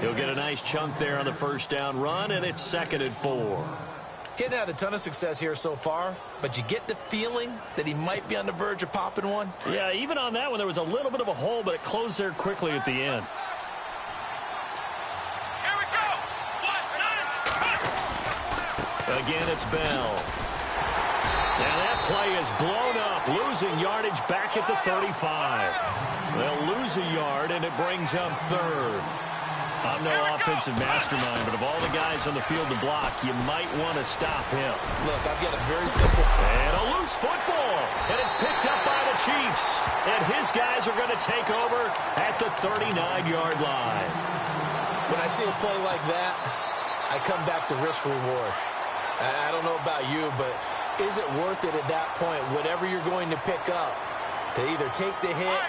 He'll get a nice chunk there on the first down run, and it's 2nd and 4. He hadn't had a ton of success here so far, but you get the feeling that he might be on the verge of popping one. Yeah, even on that one, there was a little bit of a hole, but it closed there quickly at the end. Here we go. Again, it's Bell. Now that play is blown up, losing yardage back at the 35. They'll lose a yard, and it brings up 3rd. I'm no offensive mastermind, but of all the guys on the field to block, you might want to stop him. Look, I've got a very simple... And a loose football, and it's picked up by the Chiefs. And his guys are going to take over at the 39-yard line. When I see a play like that, I come back to risk-reward. I don't know about you, but is it worth it at that point, whatever you're going to pick up, to either take the hit,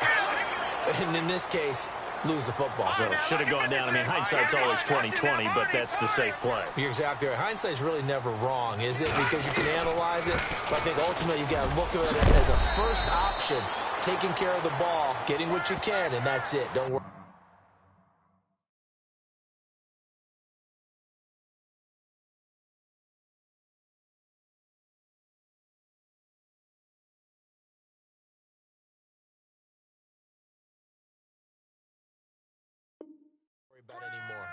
and in this case, lose the football? So it should have gone down. I mean, hindsight's always 20/20, but that's the safe play. You're exactly right. Hindsight's really never wrong, is it? Because you can analyze it, but I think ultimately you got to look at it as a first option, taking care of the ball, getting what you can, and that's it. Don't worry. About anymore.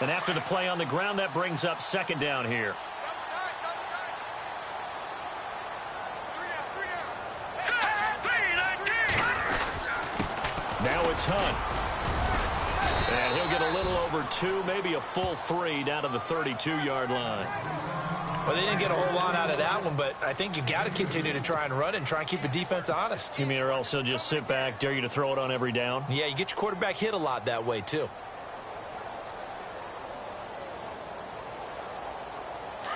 And after the play on the ground, that brings up 2nd down here. Now it's Hunt. And he'll get a little over 2, maybe a full 3 down to the 32-yard line. Well, they didn't get a whole lot out of that one, but I think you got to continue to try and run and try and keep the defense honest. You mean or else he'll just sit back, dare you to throw it on every down? Yeah, you get your quarterback hit a lot that way, too.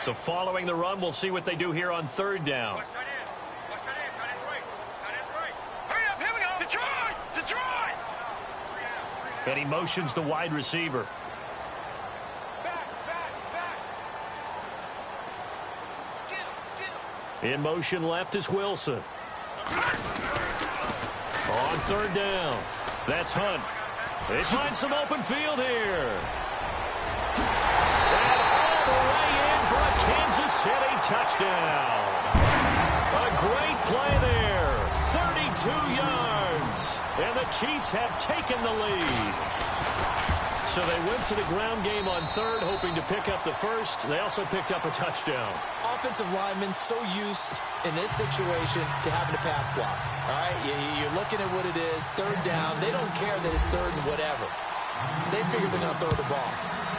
So following the run, we'll see what they do here on 3rd down. And he motions the wide receiver. In motion left is Wilson. On 3rd down, that's Hunt. They find some open field here. And all the way in for a Kansas City touchdown. A great play there. 32 yards. And the Chiefs have taken the lead. So they went to the ground game on 3rd, hoping to pick up the 1st. They also picked up a touchdown. Offensive linemen so used in this situation to having to pass block. All right, you're looking at what it is, 3rd down. They don't care that it's 3rd and whatever. They figure they're going to throw the ball.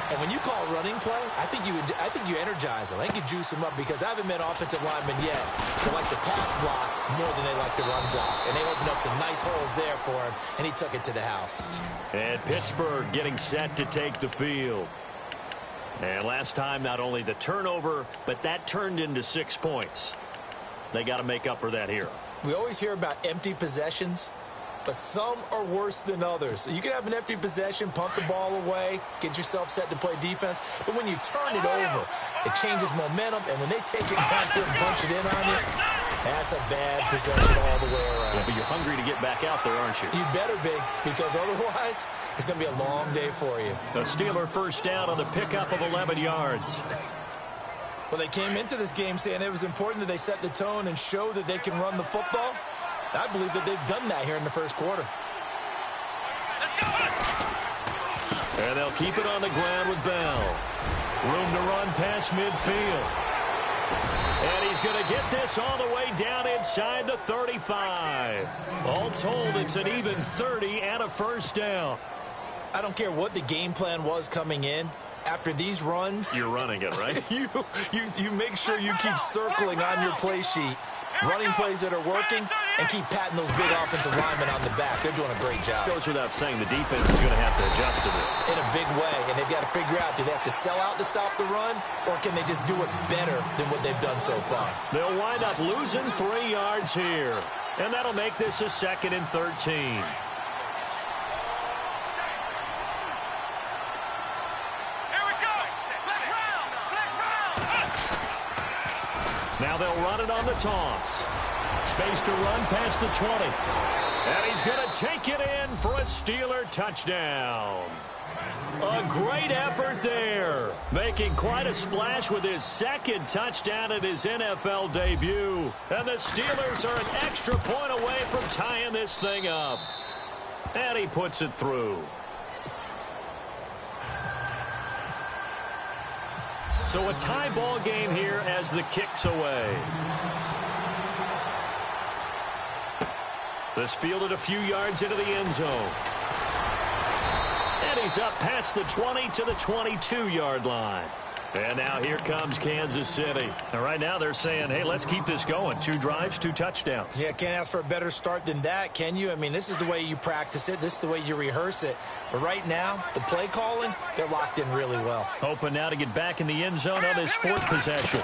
And when you call a running play, I think you energize them. I think you juice them up because I haven't met offensive linemen yet that likes to pass block more than they like to run block. And they opened up some nice holes there for him, and he took it to the house. And Pittsburgh getting set to take the field. And last time, not only the turnover, but that turned into 6 points. They got to make up for that here. We always hear about empty possessions, but some are worse than others. You can have an empty possession, punt the ball away, get yourself set to play defense, but when you turn it over, it changes momentum, and when they take it down there and punch it in on you, that's a bad possession all the way around. Yeah, but you're hungry to get back out there, aren't you? You better be, because otherwise, it's going to be a long day for you. A Steeler 1st down on the pickup of 11 yards. Well, they came into this game saying it was important that they set the tone and show that they can run the football. I believe that they've done that here in the 1st quarter. And they'll keep it on the ground with Bell. Room to run past midfield. And he's going to get this all the way down inside the 35. All told, it's an even 30 and a first down. I don't care what the game plan was coming in. After these runs, you're running it, right? you make sure you keep circling on your play sheet, running plays that are working, and keep patting those big offensive linemen on the back. They're doing a great job. Goes without saying the defense is going to have to adjust to it. In a big way, and they've got to figure out, do they have to sell out to stop the run, or can they just do it better than what they've done so far? They'll wind up losing 3 yards here, and that'll make this a 2nd and 13. Now they'll run it on the toss. Space to run past the 20. And he's going to take it in for a Steeler touchdown. A great effort there. Making quite a splash with his 2nd touchdown at his NFL debut. And the Steelers are an extra point away from tying this thing up. And he puts it through. So a tie ball game here as the kick's away. This fielded a few yards into the end zone. And he's up past the 20 to the 22-yard line. And now here comes Kansas City. And right now they're saying, hey, let's keep this going. 2 drives, 2 touchdowns. Yeah, can't ask for a better start than that, can you? I mean, this is the way you practice it. This is the way you rehearse it. But right now, the play calling, they're locked in really well. Hoping now to get back in the end zone on this 4th possession.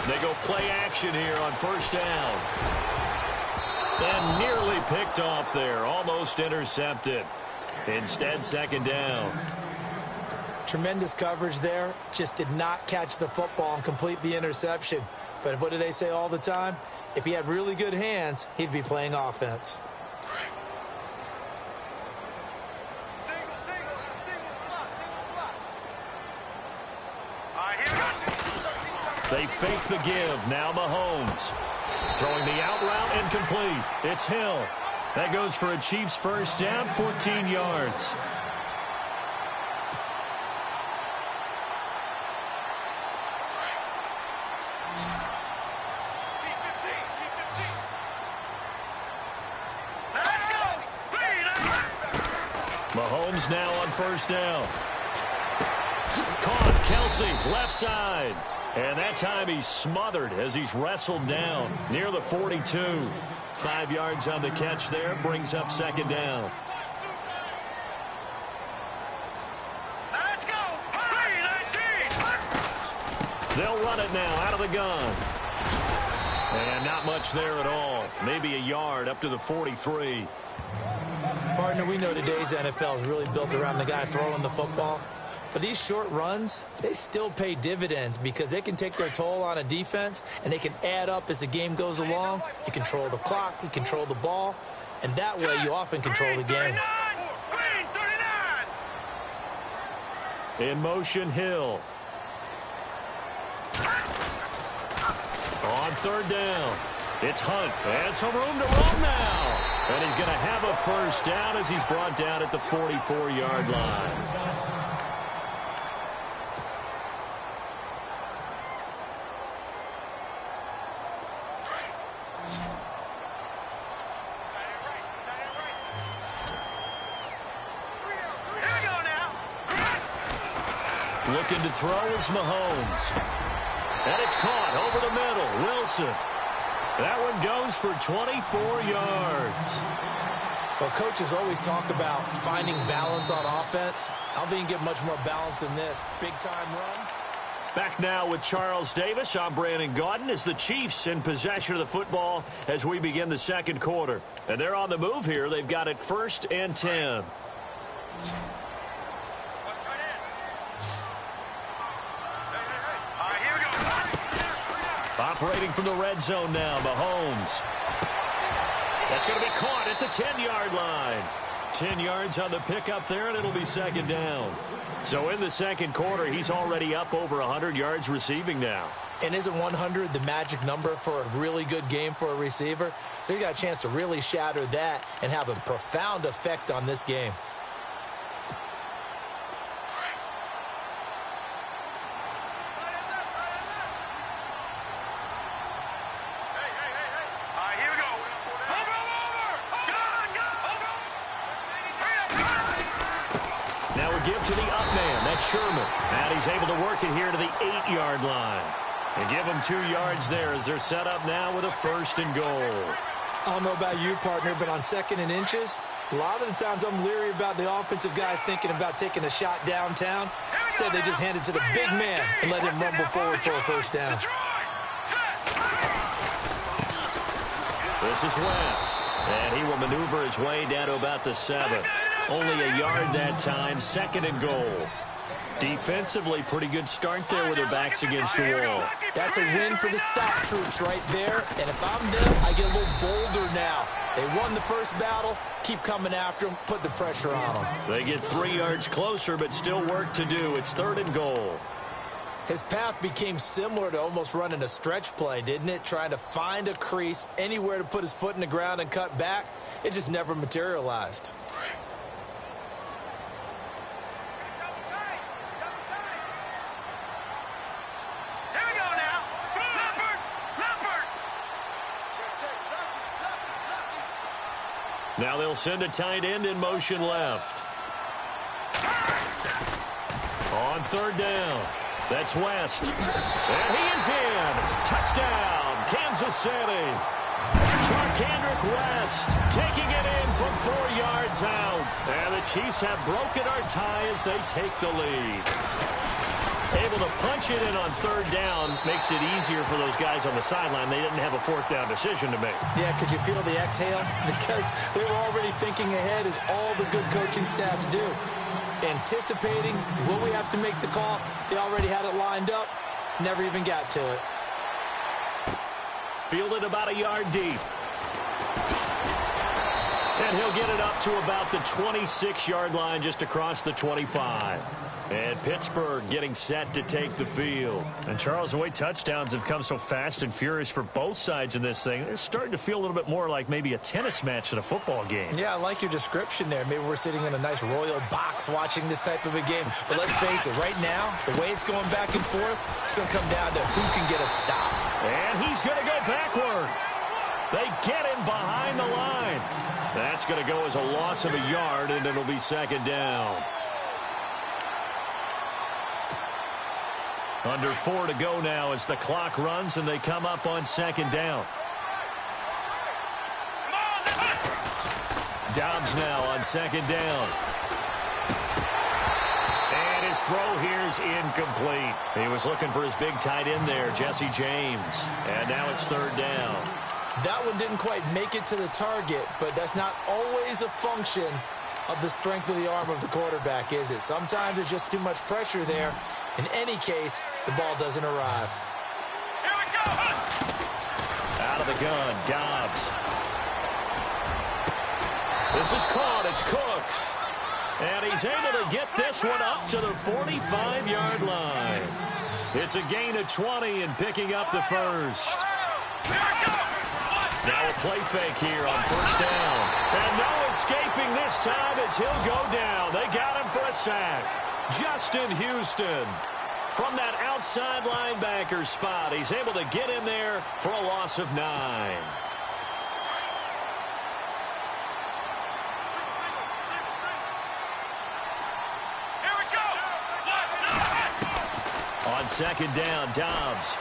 They go play action here on 1st down. And nearly picked off there. Almost intercepted. Instead, 2nd down. Tremendous coverage there. Just did not catch the football and complete the interception. But what do they say all the time? If he had really good hands, he'd be playing offense. They fake the give. Now Mahomes. Throwing the out route incomplete. It's Hill. That goes for a Chiefs 1st down, 14 yards. Mahomes now on 1st down. Caught. Kelsey, left side. And that time he's smothered as he's wrestled down near the 42. 5 yards on the catch there. Brings up 2nd down. Let's go. They'll run it now out of the gun. And not much there at all. Maybe a yard up to the 43. Partner, we know today's NFL is really built around the guy throwing the football. But these short runs, they still pay dividends because they can take their toll on a defense and they can add up as the game goes along. You control the clock, you control the ball, and that way you often control the game. In motion, Hill. On 3rd down, it's Hunt. And some room to run now. And he's going to have a 1st down as he's brought down at the 44-yard line. Looking to throw is Mahomes. And it's caught over the middle. Wilson. That one goes for 24 yards. Well, coaches always talk about finding balance on offense. I don't think you can get much more balance than this. Big-time run. Back now with Charles Davis. I'm Brandon Gaudin as the Chiefs in possession of the football as we begin the 2nd quarter. And they're on the move here. They've got it 1st and 10. Operating from the red zone now, Mahomes. That's going to be caught at the 10-yard line. 10 yards on the pickup there, and it'll be 2nd down. So in the 2nd quarter, he's already up over 100 yards receiving now. And isn't 100 the magic number for a really good game for a receiver? So you got a chance to really shatter that and have a profound effect on this game. give to the up man. That's Sherman. And he's able to work it here to the 8-yard line. And give them 2 yards there as they're set up now with a 1st and goal. I don't know about you, partner, but on 2nd and inches, a lot of the times I'm leery about the offensive guys thinking about taking a shot downtown. Instead, they just hand it to the big man and let him rumble forward for a 1st down. This is West, and he will maneuver his way down to about the 7. Only a yard that time, 2nd and goal. Defensively, pretty good start there with their backs against the wall. That's a win for the stop troops right there. And if I'm them, I get a little bolder now. They won the first battle. Keep coming after them. Put the pressure on them. They get 3 yards closer, but still work to do. It's 3rd and goal. His path became similar to almost running a stretch play, didn't it? Trying to find a crease, anywhere to put his foot in the ground and cut back. It just never materialized. Now they'll send a tight end in motion left. On 3rd down, that's West. And he is in. Touchdown, Kansas City. Charkandrick West taking it in from 4 yards out. And the Chiefs have broken our tie as they take the lead. Able to punch it in on 3rd down makes it easier for those guys on the sideline. They didn't have a 4th down decision to make. Yeah, could you feel the exhale? Because they were already thinking ahead, as all the good coaching staffs do. Anticipating, will we have to make the call? They already had it lined up. Never even got to it. Fielded about a yard deep. And he'll get it up to about the 26-yard line, just across the 25. And Pittsburgh getting set to take the field. And Charles, the way touchdowns have come so fast and furious for both sides in this thing, it's starting to feel a little bit more like maybe a tennis match than a football game. Yeah, I like your description there. Maybe we're sitting in a nice royal box watching this type of a game. But let's face it, right now, the way it's going back and forth, it's going to come down to who can get a stop. And he's going to go backward. They get him behind the line. That's going to go as a loss of a yard, and it'll be 2nd down. Under 4 to go now as the clock runs, and they come up on 2nd down. Dobbs now on 2nd down. And his throw here is incomplete. He was looking for his big tight end there, Jesse James. And now it's 3rd down. That one didn't quite make it to the target, but that's not always a function of the strength of the arm of the quarterback, is it? Sometimes there's just too much pressure there. In any case, the ball doesn't arrive. Here we go! Out of the gun, Dobbs. This is caught. It's Cooks. And he's able to get this one up to the 45-yard line. It's a gain of 20 and picking up the 1st. Now a play fake here on 1st down. And no escaping this time as he'll go down. They got him for a sack. Justin Houston from that outside linebacker spot. He's able to get in there for a loss of 9. Here we go! On 2nd down, Dobbs.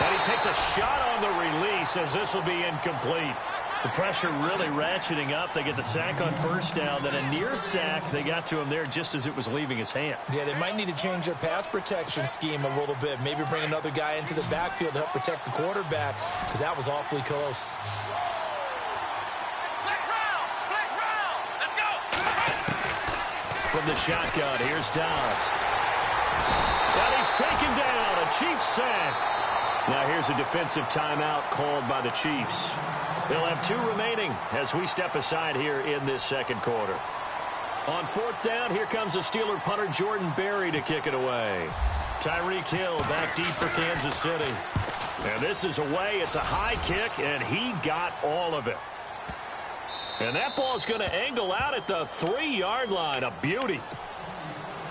And he takes a shot on the release as this will be incomplete. The pressure really ratcheting up. They get the sack on 1st down. Then a near sack. They got to him there just as it was leaving his hand. Yeah, they might need to change their pass protection scheme a little bit. Maybe bring another guy into the backfield to help protect the quarterback, because that was awfully close. Let's go! From the shotgun, here's Dobbs. And he's taken down. A Chiefs sack. Now here's a defensive timeout called by the Chiefs. They'll have 2 remaining as we step aside here in this 2nd quarter. On 4th down, here comes the Steeler punter Jordan Berry to kick it away. Tyreek Hill back deep for Kansas City. And this is away. It's a high kick, and he got all of it. And that ball's going to angle out at the 3-yard line. A beauty.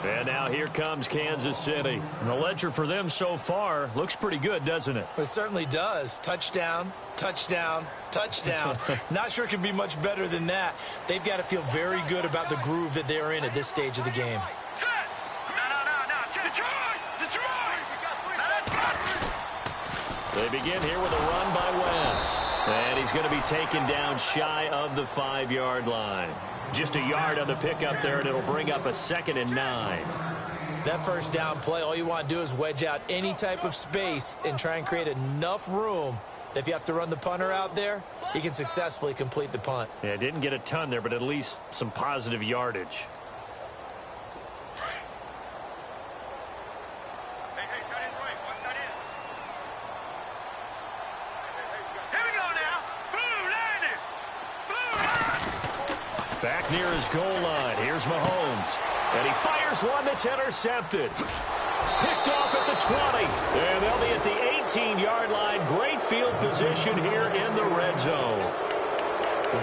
And now here comes Kansas City. And the ledger for them so far looks pretty good, doesn't it? It certainly does. Touchdown, touchdown, touchdown. Not sure it can be much better than that. They've got to feel very good about the groove that they're in at this stage of the game. They begin here with a run by West. And he's going to be taken down shy of the 5-yard line. Just a yard on the pickup there, and it'll bring up a 2nd and 9. That first down play, all you want to do is wedge out any type of space and try and create enough room that if you have to run the punter out there, he can successfully complete the punt. Yeah, didn't get a ton there, but at least some positive yardage. Back near his goal line. Here's Mahomes. And he fires one that's intercepted. Picked off at the 20. And they'll be at the 18-yard line. Great field position here in the red zone.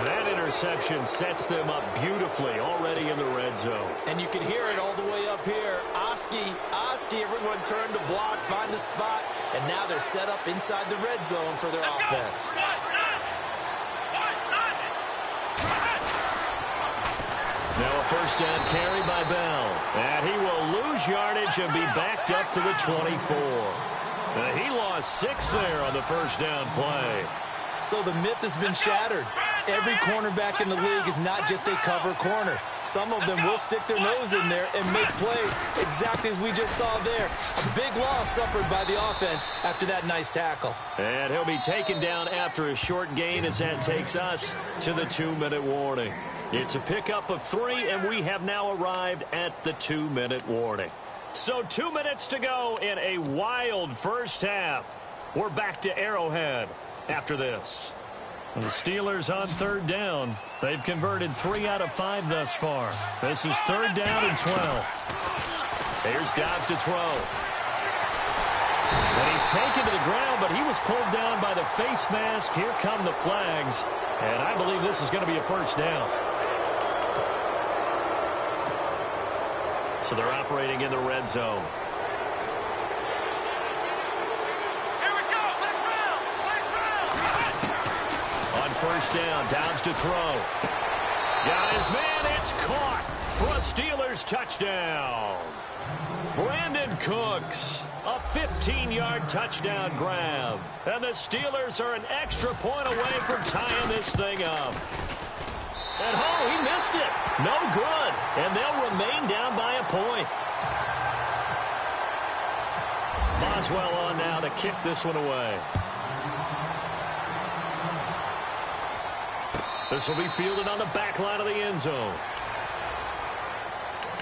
That interception sets them up beautifully already in the red zone. And you can hear it all the way up here. Oski, everyone turned to block, find a spot, and now they're set up inside the red zone for their offense. Now a first down carry by Bell. And he will lose yardage and be backed up to the 24. He lost 6 there on the first down play. So the myth has been shattered. Every cornerback in the league is not just a cover corner. Some of them will stick their nose in there and make plays exactly as we just saw there. A big loss suffered by the offense after that nice tackle. And he'll be taken down after a short gain as that takes us to the 2-minute warning. It's a pickup of 3, and we have now arrived at the 2-minute warning. So 2 minutes to go in a wild first half. We're back to Arrowhead after this. The Steelers on 3rd down. They've converted 3 out of 5 thus far. This is 3rd down and 12. Here's Dobbs to throw. And he's taken to the ground, but he was pulled down by the face mask. Here come the flags. And I believe this is going to be a first down. So they're operating in the red zone. On first down, Dobbs to throw. Got his man, it's caught for a Steelers touchdown. Brandon Cooks, a 15-yard touchdown grab. And the Steelers are an extra point away from tying this thing up. And he missed it. No good. And they'll remain down by a point. Boswell on now to kick this one away. This will be fielded on the back line of the end zone.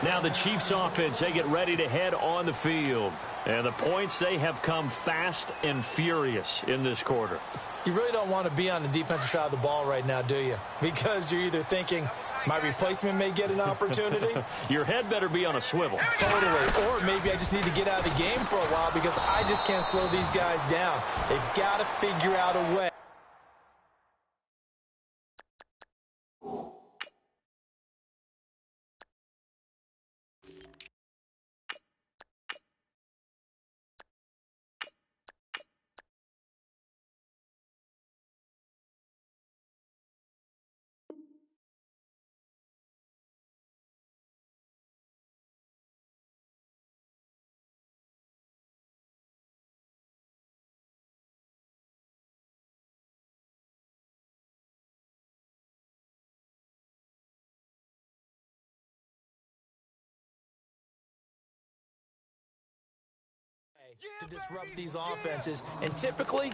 Now the Chiefs offense, they get ready to head on the field. And the points, they have come fast and furious in this quarter. You really don't want to be on the defensive side of the ball right now, do you? Because you're either thinking, my replacement may get an opportunity. Your head better be on a swivel. Totally. Or maybe I just need to get out of the game for a while because I just can't slow these guys down. They've got to figure out a way. To disrupt these offenses, and typically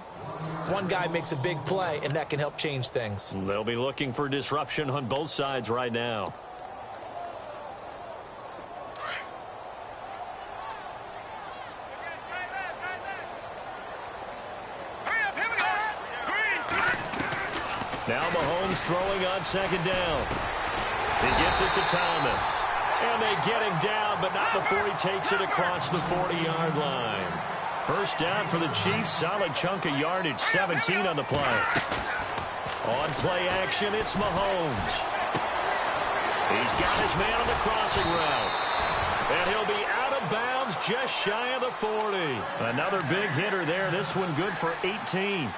one guy makes a big play and that can help change things. They'll be looking for disruption on both sides right now. Now Mahomes throwing on 2nd down. He gets it to Thomas. And they get him down, but not before he takes it across the 40-yard line. First down for the Chiefs. Solid chunk of yardage, 17 on the play. On play action, it's Mahomes. He's got his man on the crossing route. And he'll be out of bounds just shy of the 40. Another big hitter there. This one good for 18.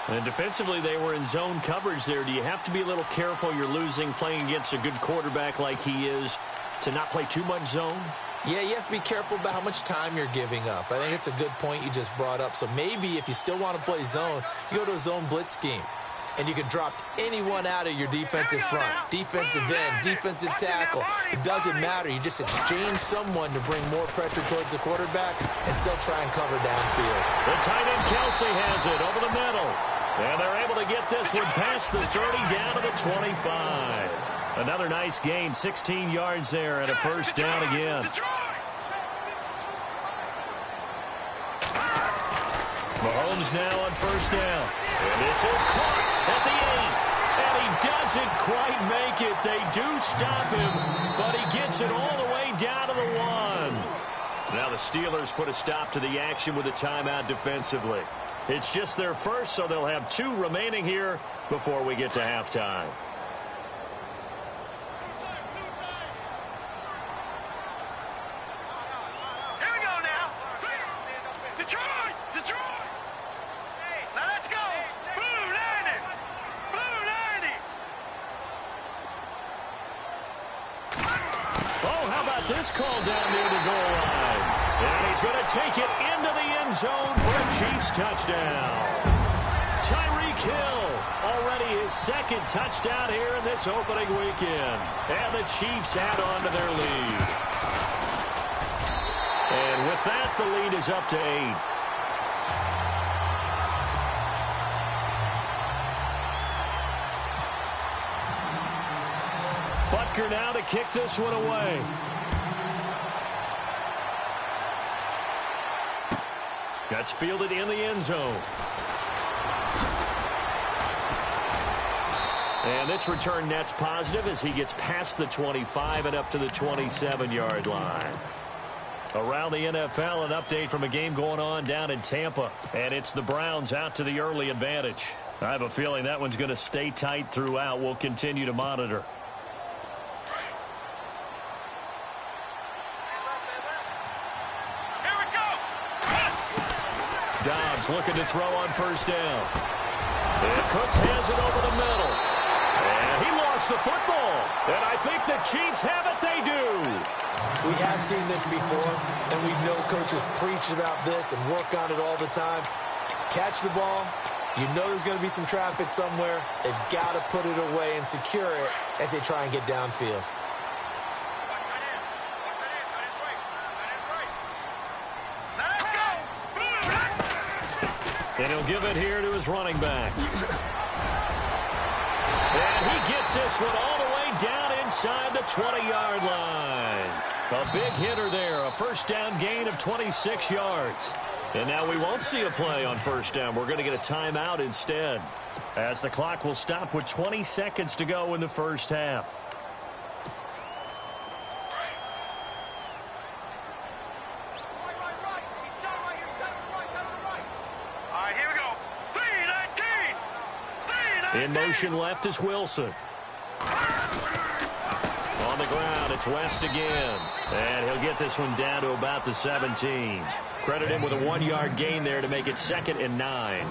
And defensively, they were in zone coverage there. Do you have to be a little careful? You're losing, playing against a good quarterback like he is, to not play too much zone? Yeah, you have to be careful about how much time you're giving up. I think it's a good point you just brought up. So maybe if you still want to play zone, you go to a zone blitz scheme. And you can drop anyone out of your defensive front. Defensive end, defensive tackle. It doesn't matter. You just exchange someone to bring more pressure towards the quarterback and still try and cover downfield. The tight end Kelsey has it over the middle. And they're able to get this one past the 30 down to the 25. Another nice gain, 16 yards there and a first down again. Mahomes now on first down. And this is caught at the 8. And he doesn't quite make it. They do stop him, but he gets it all the way down to the 1. Now the Steelers put a stop to the action with a timeout defensively. It's just their first, so they'll have 2 remaining here before we get to halftime. This call down near the goal line. And he's going to take it into the end zone for a Chiefs touchdown. Tyreek Hill, already his second touchdown here in this opening weekend. And the Chiefs add on to their lead. And with that, the lead is up to 8. Butker now to kick this one away. That's fielded in the end zone. And this return net's positive as he gets past the 25 and up to the 27-yard line. Around the NFL, an update from a game going on down in Tampa. And it's the Browns out to the early advantage. I have a feeling that one's going to stay tight throughout. We'll continue to monitor. Dobbs looking to throw on first down. And Cooks has it over the middle. And he lost the football. And I think the Chiefs have it. They do. We have seen this before, and we know coaches preach about this and work on it all the time. Catch the ball. You know there's going to be some traffic somewhere. They've got to put it away and secure it as they try and get downfield. And he'll give it here to his running back. And he gets this one all the way down inside the 20-yard line. A big hitter there, a first down gain of 26 yards. And now we won't see a play on first down. We're going to get a timeout instead, as the clock will stop with 20 seconds to go in the first half. In motion left is Wilson. On the ground, it's West again. And he'll get this one down to about the 17. Credit him with a 1-yard gain there to make it 2nd and 9.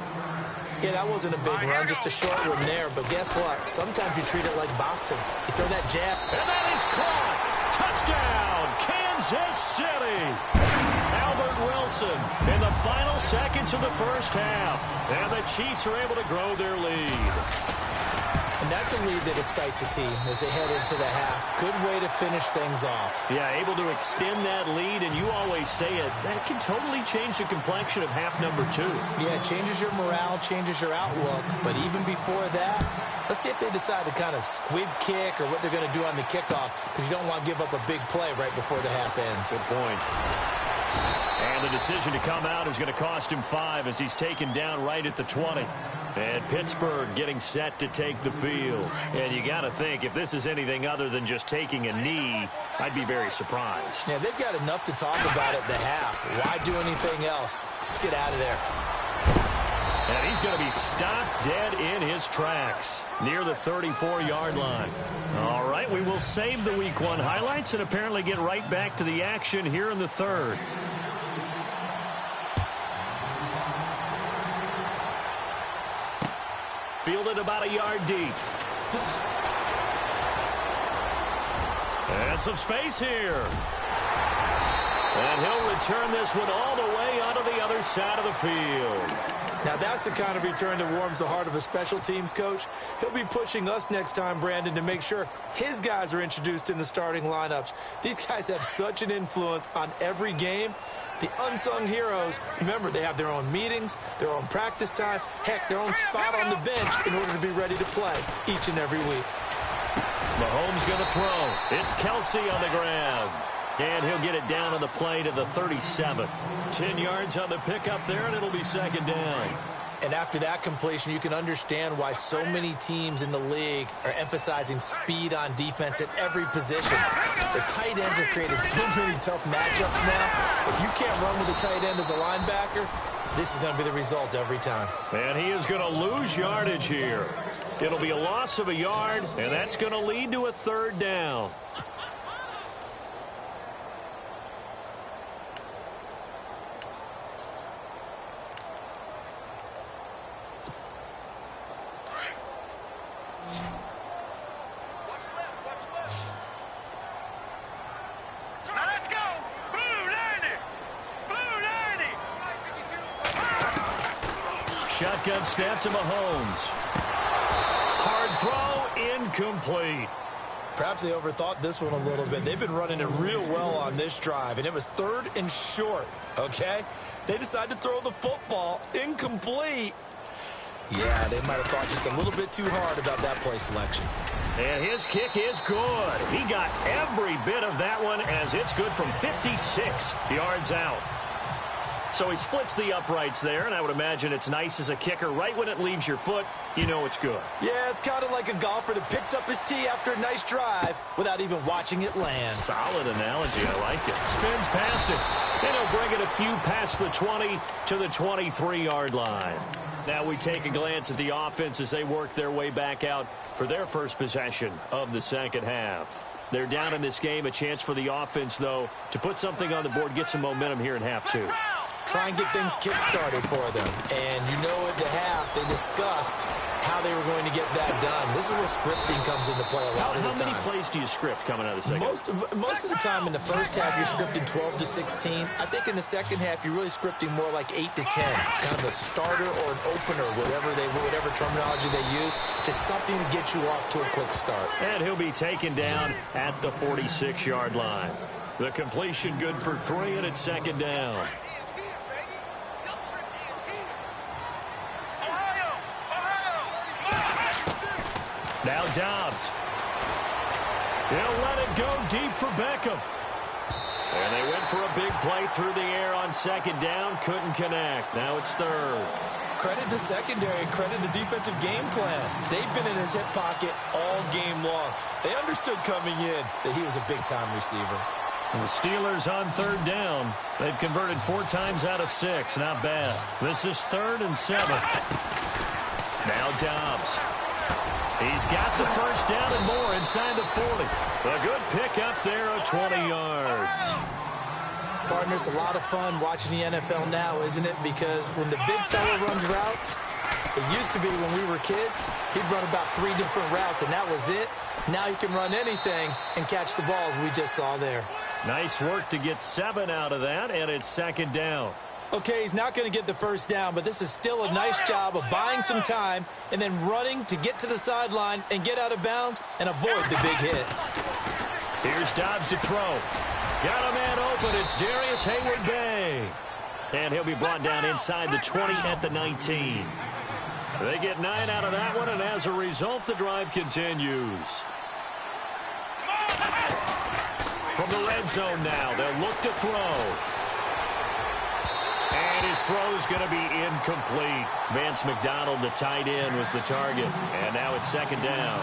Yeah, that wasn't a big run, just a short one there. But guess what? Sometimes you treat it like boxing. You throw that jab. And that is caught. Touchdown, Kansas City. Albert Wilson in the final seconds of the first half. And the Chiefs are able to grow their lead. And that's a lead that excites a team as they head into the half. Good way to finish things off. Yeah, able to extend that lead, and you always say it, that can totally change the complexion of half number 2. Yeah, it changes your morale, changes your outlook. But even before that, let's see if they decide to kind of squib kick or what they're going to do on the kickoff, because you don't want to give up a big play right before the half ends. Good point. And the decision to come out is going to cost him 5 as he's taken down right at the 20. And Pittsburgh getting set to take the field. And you got to think, if this is anything other than just taking a knee, I'd be very surprised. Yeah, they've got enough to talk about at the half. Why do anything else? Just get out of there. And he's going to be stopped dead in his tracks near the 34-yard line. All right, we will save the Week 1 highlights and apparently get right back to the action here in the third. Fielded about a yard deep. And some space here. And he'll return this one all the way onto the other side of the field. Now that's the kind of return that warms the heart of a special teams coach. He'll be pushing us next time, Brandon, to make sure his guys are introduced in the starting lineups. These guys have such an influence on every game. The unsung heroes, remember, they have their own meetings, their own practice time, heck, their own spot on the bench in order to be ready to play each and every week. Mahomes going to throw. It's Kelsey on the ground. And he'll get it down on the play to the 37. 10 yards on the pickup there, and it'll be second down. And after that completion, you can understand why so many teams in the league are emphasizing speed on defense at every position. The tight ends have created so many tough matchups now. If you can't run with a tight end as a linebacker, this is going to be the result every time. And he is going to lose yardage here. It'll be a loss of a yard, and that's going to lead to a third down. Shotgun snap to Mahomes. Hard throw, incomplete. Perhaps they overthought this one a little bit. They've been running it real well on this drive, and it was 3rd and short, okay? They decided to throw the football incomplete. Yeah, they might have thought just a little bit too hard about that play selection. And his kick is good. He got every bit of that one as it's good from 56 yards out. So he splits the uprights there, and I would imagine it's nice as a kicker. Right when it leaves your foot, you know it's good. Yeah, it's kind of like a golfer that picks up his tee after a nice drive without even watching it land. Solid analogy. I like it. Spins past it. And he'll bring it a few past the 20 to the 23-yard line. Now we take a glance at the offense as they work their way back out for their first possession of the second half. They're down in this game. A chance for the offense, though, to put something on the board, get some momentum here in half two. Try and get things kick-started for them. And you know at the half, they discussed how they were going to get that done. This is where scripting comes into play a lot of the time. How many plays do you script coming out of the second? Most of the time in the first half, you're scripting 12 to 16. I think in the second half, you're really scripting more like 8 to 10. Kind of a starter or an opener, whatever terminology they use, just something to get you off to a quick start. And he'll be taken down at the 46-yard line. The completion good for 3, and it's second down. Now Dobbs. He'll let it go deep for Beckham. And they went for a big play through the air on second down. Couldn't connect. Now it's third. Credit the secondary. Credit the defensive game plan. They've been in his hip pocket all game long. They understood coming in that he was a big-time receiver. And the Steelers on third down. They've converted 4 times out of 6. Not bad. This is 3rd and 7. Now Dobbs. He's got the first down and more inside the 40. A good pick up there of 20 yards. Partner, it's a lot of fun watching the NFL now, isn't it? Because when the big fella runs routes, it used to be when we were kids, he'd run about 3 different routes, and that was it. Now he can run anything and catch the balls we just saw there. Nice work to get 7 out of that, and it's second down. Okay, he's not going to get the first down, but this is still a nice job of buying some time and then running to get to the sideline and get out of bounds and avoid the big hit. Here's Dobbs to throw. Got a man open. It's Darius Hayward-Bay. And he'll be brought down inside the 20 at the 19. They get 9 out of that one, and as a result, the drive continues. From the red zone now, they'll look to throw. And his throw is going to be incomplete. Vance McDonald, the tight end, was the target. And now it's second down.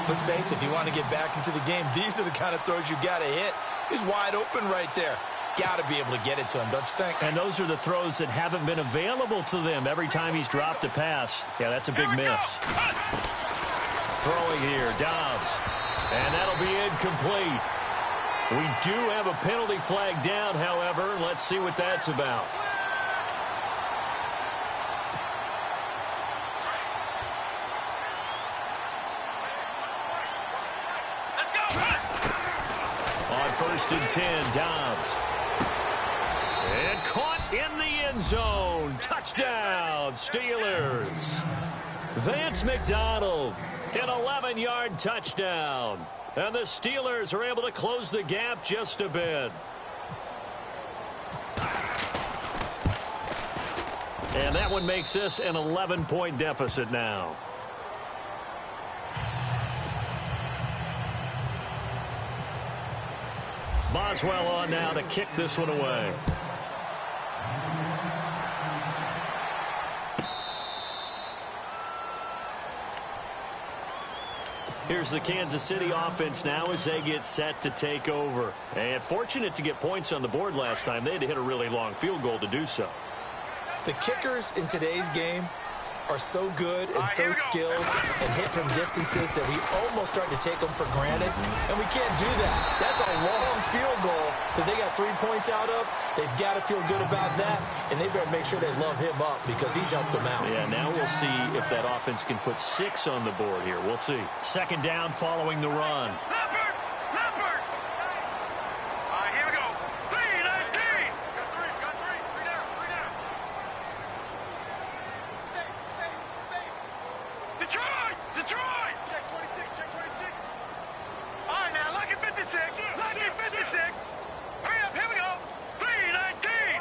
Let's face it, if you want to get back into the game, these are the kind of throws you got to hit. He's wide open right there. got to be able to get it to him, don't you think? And those are the throws that haven't been available to them every time he's dropped a pass. Yeah, that's a big miss. Throwing here, Dobbs. And that'll be incomplete. We do have a penalty flag down, however. Let's see what that's about. On 1st and 10, Dobbs. And caught in the end zone. Touchdown, Steelers. Vance McDonald, an 11-yard touchdown. And the Steelers are able to close the gap just a bit. And that one makes this an 11-point deficit now. Boswell on now to kick this one away. Here's the Kansas City offense now as they get set to take over. And fortunate to get points on the board last time. They had to hit a really long field goal to do so. The kickers in today's game are so good and so skilled and hit from distances that we almost start to take them for granted, and we can't do that. That's a long field goal that they got 3 points out of. They've got to feel good about that, and they better make sure they love him up because he's helped them out. Yeah, now we'll see if that offense can put 6 on the board here. We'll see. 2nd down following the run. Leopard! Leopard! All right, here we go. 3-19! Got three. Three down. Safe. Detroit! Check 26. All right, now, lucky 56. Hurry up, here we go. 3-19!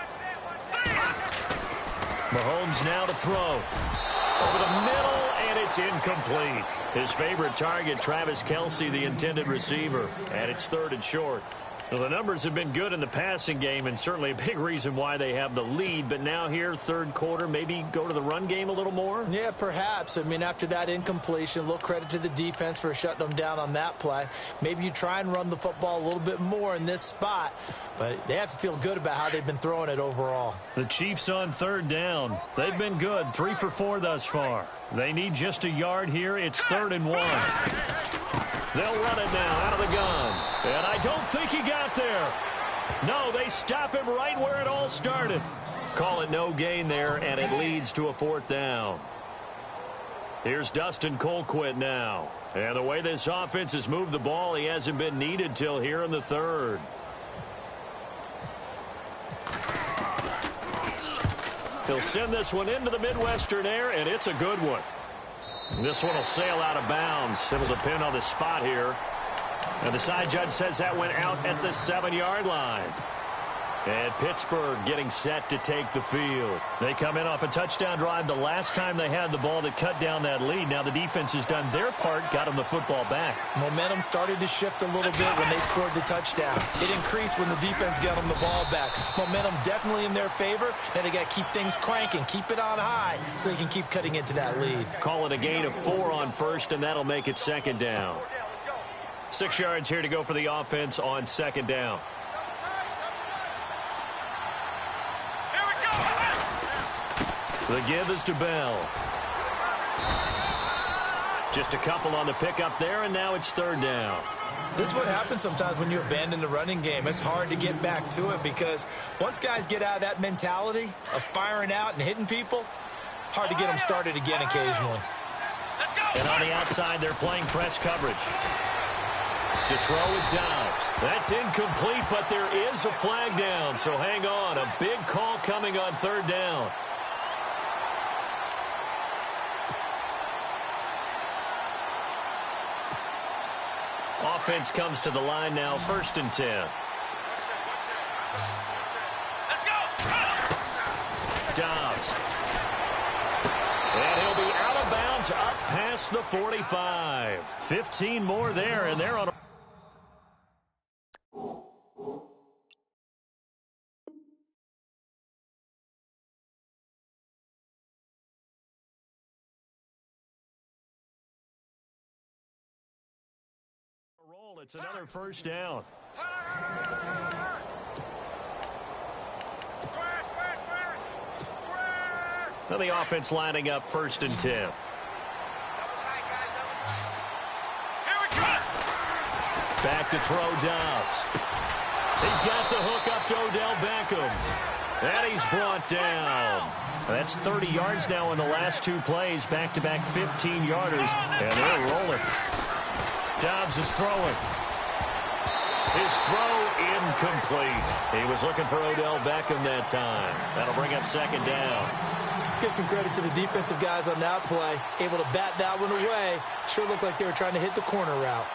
Mahomes now to throw. Over the middle, and it's incomplete. His favorite target, Travis Kelce, the intended receiver. And it's 3rd and short. Well, the numbers have been good in the passing game, and certainly a big reason why they have the lead. But now here, 3rd quarter, maybe go to the run game a little more? Yeah, perhaps. I mean, after that incompletion, a little credit to the defense for shutting them down on that play. Maybe you try and run the football a little bit more in this spot. But they have to feel good about how they've been throwing it overall. The Chiefs on 3rd down. They've been good, 3 for 4 thus far. They need just a yard here. It's 3rd and 1. They'll run it now out of the gun. And I don't think he got there. No, they stop him right where it all started. Call it no gain there, and it leads to a 4th down. Here's Dustin Colquitt now. And the way this offense has moved the ball, he hasn't been needed till here in the 3rd. He'll send this one into the Midwestern air, and it's a good one. This one will sail out of bounds. It'll depend on the spot here. And the side judge says that went out at the 7-yard line. And Pittsburgh getting set to take the field. They come in off a touchdown drive the last time they had the ball that cut down that lead. Now the defense has done their part, got them the football back. Momentum started to shift a little bit when they scored the touchdown. It increased when the defense got them the ball back. Momentum definitely in their favor. Now they got to keep things cranking, keep it on high so they can keep cutting into that lead. Call it a gain of 4 on 1st, and that'll make it 2nd down. 6 yards here to go for the offense on 2nd down. The give is to Bell. Just a couple on the pickup there, and now it's 3rd down. This is what happens sometimes when you abandon the running game. It's hard to get back to it because once guys get out of that mentality of firing out and hitting people, hard to get them started again occasionally. And on the outside, they're playing press coverage. To throw is Dobbs. That's incomplete, but there is a flag down, so hang on. A big call coming on 3rd down. Offense comes to the line now, 1st and 10. Dobbs. And he'll be out of bounds up past the 45. 15 more there, and they're on a roll. It's another 1st down. Now the offense lining up 1st and 10. Here we go. Back to throw Dobbs. He's got the hook up to Odell Beckham. And he's brought down. That's 30 yards now in the last 2 plays. Back-to-back 15-yarders. And they're rolling. Dobbs is throwing. His throw incomplete. He was looking for Odell Beckham that time. That'll bring up 2nd down. Let's give some credit to the defensive guys on that play. Able to bat that one away. Sure looked like they were trying to hit the corner route.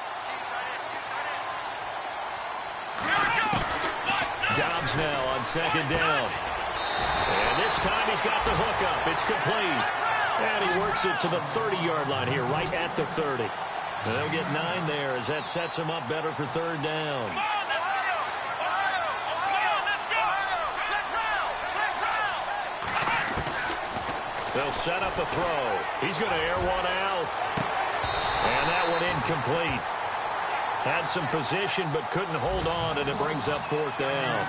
Dobbs now on 2nd down. And this time he's got the hook up. It's complete. And he works it to the 30-yard line here, right at the 30. And they'll get 9 there as that sets him up better for 3rd down. They'll set up a throw. He's going to air one out. And that one incomplete. Had some position but couldn't hold on, and it brings up 4th down.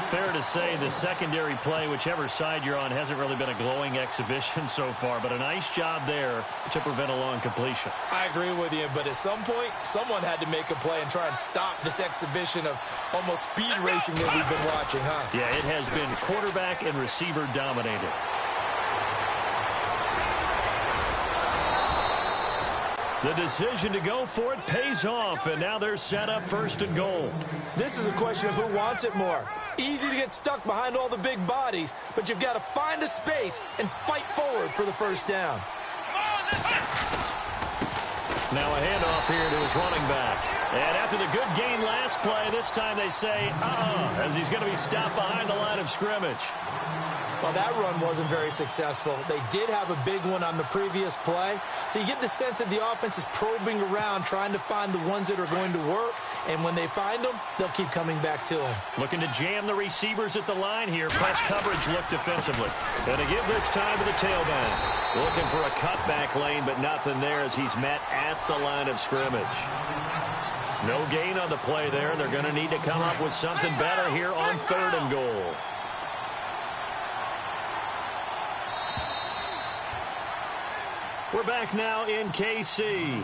Fair to say the secondary play, whichever side you're on, hasn't really been a glowing exhibition so far, but a nice job there to prevent a long completion. I agree with you, but at some point, someone had to make a play and try and stop this exhibition of almost speed racing that we've been watching, huh? Yeah, it has been quarterback and receiver dominated. The decision to go for it pays off, and now they're set up 1st and goal. This is a question of who wants it more. Easy to get stuck behind all the big bodies, but you've got to find a space and fight forward for the 1st down. Now a handoff here to his running back. And after the good gain last play, this time they say, as he's going to be stopped behind the line of scrimmage. Well, that run wasn't very successful. They did have a big one on the previous play. So you get the sense that the offense is probing around, trying to find the ones that are going to work. And when they find them, they'll keep coming back to him. Looking to jam the receivers at the line here. Press coverage look defensively. And to give this time to the tailback. Looking for a cutback lane, but nothing there as he's met at the line of scrimmage. No gain on the play there. They're going to need to come up with something better here on 3rd and goal. We're back now in KC.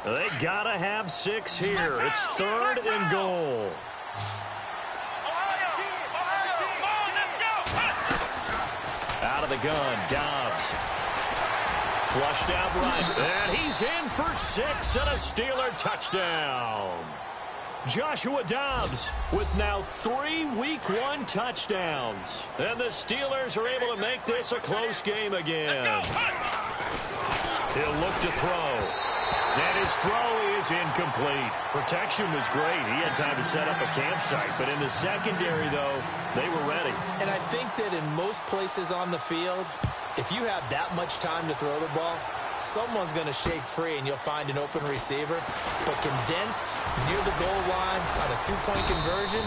They gotta have 6 here. It's 3rd and goal. Out of the gun, Dobbs. Flushed out right. And he's in for 6 and a Steeler touchdown. Joshua Dobbs with now 3 Week 1 touchdowns. And the Steelers are able to make this a close game again. He'll look to throw. And his throw is incomplete. Protection was great. He had time to set up a campsite. But in the secondary, though, they were ready. And I think that in most places on the field, if you have that much time to throw the ball, someone's going to shake free and you'll find an open receiver. But condensed near the goal line on a 2-point conversion,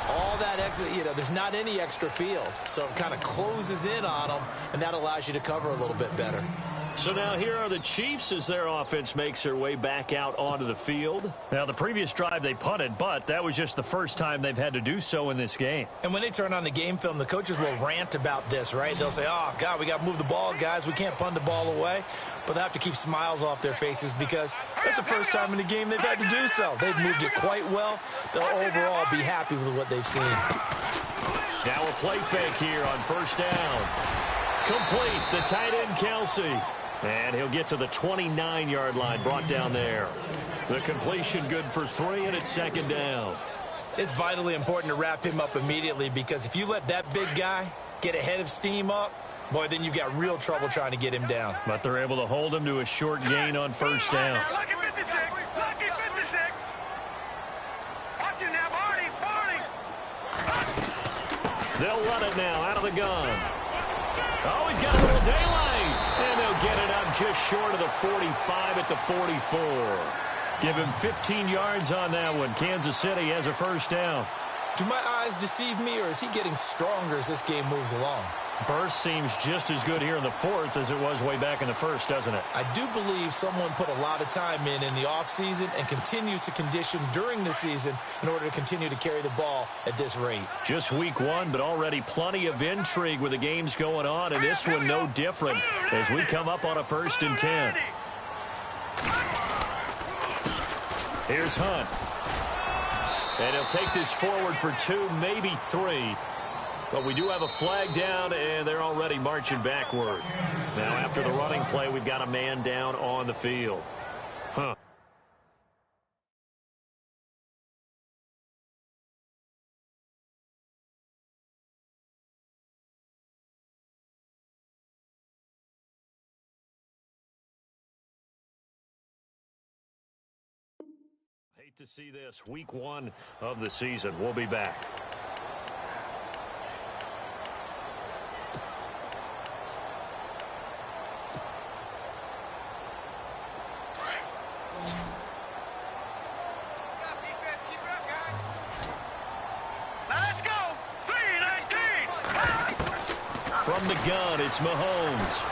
all that extra, there's not any extra field. So it kind of closes in on them, and that allows you to cover a little bit better. So now here are the Chiefs as their offense makes their way back out onto the field. Now, the previous drive they punted, but that was just the first time they've had to do so in this game. And when they turn on the game film, the coaches will rant about this, right? They'll say, oh, God, we got to move the ball, guys. We can't punt the ball away. But they have to keep smiles off their faces because that's the first time in the game they've had to do so. They've moved it quite well. They'll overall be happy with what they've seen. Now a play fake here on 1st down. Complete, the tight end, Kelsey. And he'll get to the 29-yard line, brought down there. The completion good for 3, and it's 2nd down. It's vitally important to wrap him up immediately because if you let that big guy get ahead of steam up, boy, then you've got real trouble trying to get him down. But they're able to hold him to a short gain on 1st down. Lucky 56. Lucky 56. Watch it now, Barney. They'll run it now out of the gun. Oh, he's got a little daylight. And they'll get it up just short of the 45 at the 44. Give him 15 yards on that one. Kansas City has a 1st down. Do my eyes deceive me, or is he getting stronger as this game moves along? Burst seems just as good here in the fourth as it was way back in the first, doesn't it? I do believe someone put a lot of time in the offseason and continues to condition during the season in order to continue to carry the ball at this rate. Just week one, but already plenty of intrigue with the games going on, and this one no different as we come up on a 1st and 10. Here's Hunt. And he'll take this forward for 2, maybe 3. But we do have a flag down, and they're already marching backward. Now, after the running play, we've got a man down on the field. Hate to see this. Week one of the season. We'll be back. From the gun, it's Mahomes.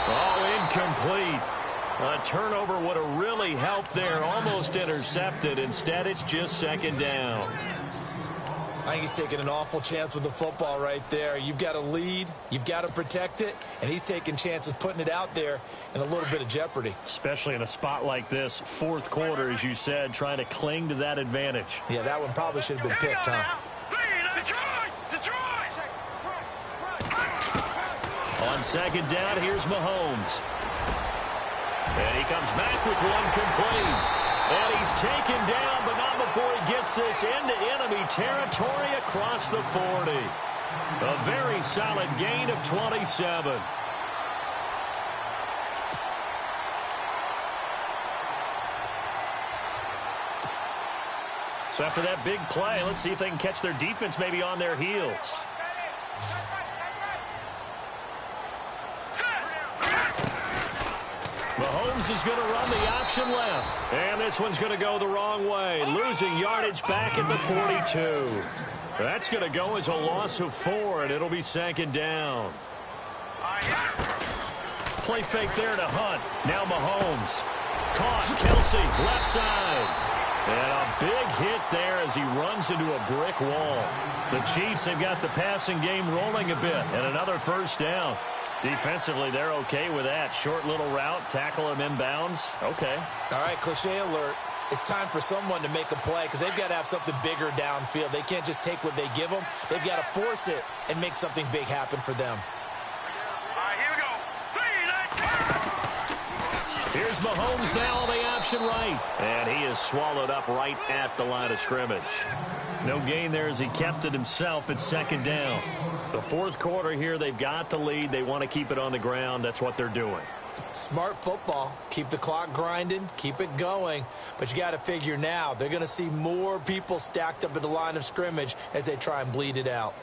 Oh, incomplete. A turnover would have really helped there. Almost intercepted. Instead, it's just 2nd down. I think he's taking an awful chance with the football right there. You've got to lead. You've got to protect it. And he's taking chances putting it out there in a little bit of jeopardy. Especially in a spot like this, 4th quarter, as you said, trying to cling to that advantage. Yeah, that one probably should have been picked, huh? On 2nd down, here's Mahomes. And he comes back with one complete. And he's taken down, but not before he gets this into enemy territory across the 40. A very solid gain of 27. So after that big play, let's see if they can catch their defense maybe on their heels. Mahomes is going to run the option left. And this one's going to go the wrong way. Losing yardage back at the 42. That's going to go as a loss of 4, and it'll be 2nd down. Play fake there to Hunt. Now Mahomes. Caught. Kelsey, left side. And a big hit there as he runs into a brick wall. The Chiefs have got the passing game rolling a bit, and another 1st down. Defensively, they're okay with that. Short little route, tackle him inbounds. Okay. All right, cliche alert. It's time for someone to make a play because they've got to have something bigger downfield. They can't just take what they give them. They've got to force it and make something big happen for them. All right, here we go. Here's Mahomes now on the option right. And he is swallowed up right at the line of scrimmage. No gain there as he kept it himself at 2nd down. The 4th quarter here, they've got the lead. They want to keep it on the ground. That's what they're doing. Smart football. Keep the clock grinding. Keep it going. But you got to figure now, they're going to see more people stacked up at the line of scrimmage as they try and bleed it out.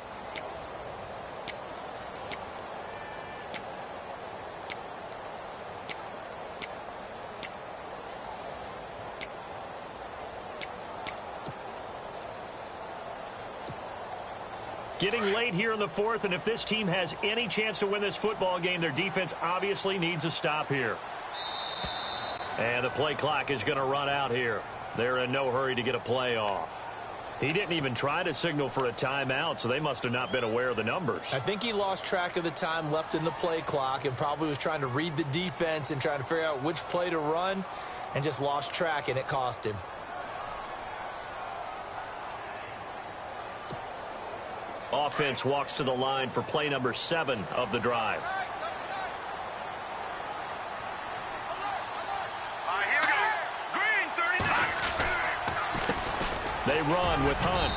Getting late here in the 4th, and if this team has any chance to win this football game, their defense obviously needs a stop here. And the play clock is going to run out here. They're in no hurry to get a play off. He didn't even try to signal for a timeout, so they must have not been aware of the numbers. I think he lost track of the time left in the play clock and probably was trying to read the defense and trying to figure out which play to run and just lost track, and it cost him. Offense walks to the line for play number 7 of the drive. Here we go. Green, 39. They run with Hunt.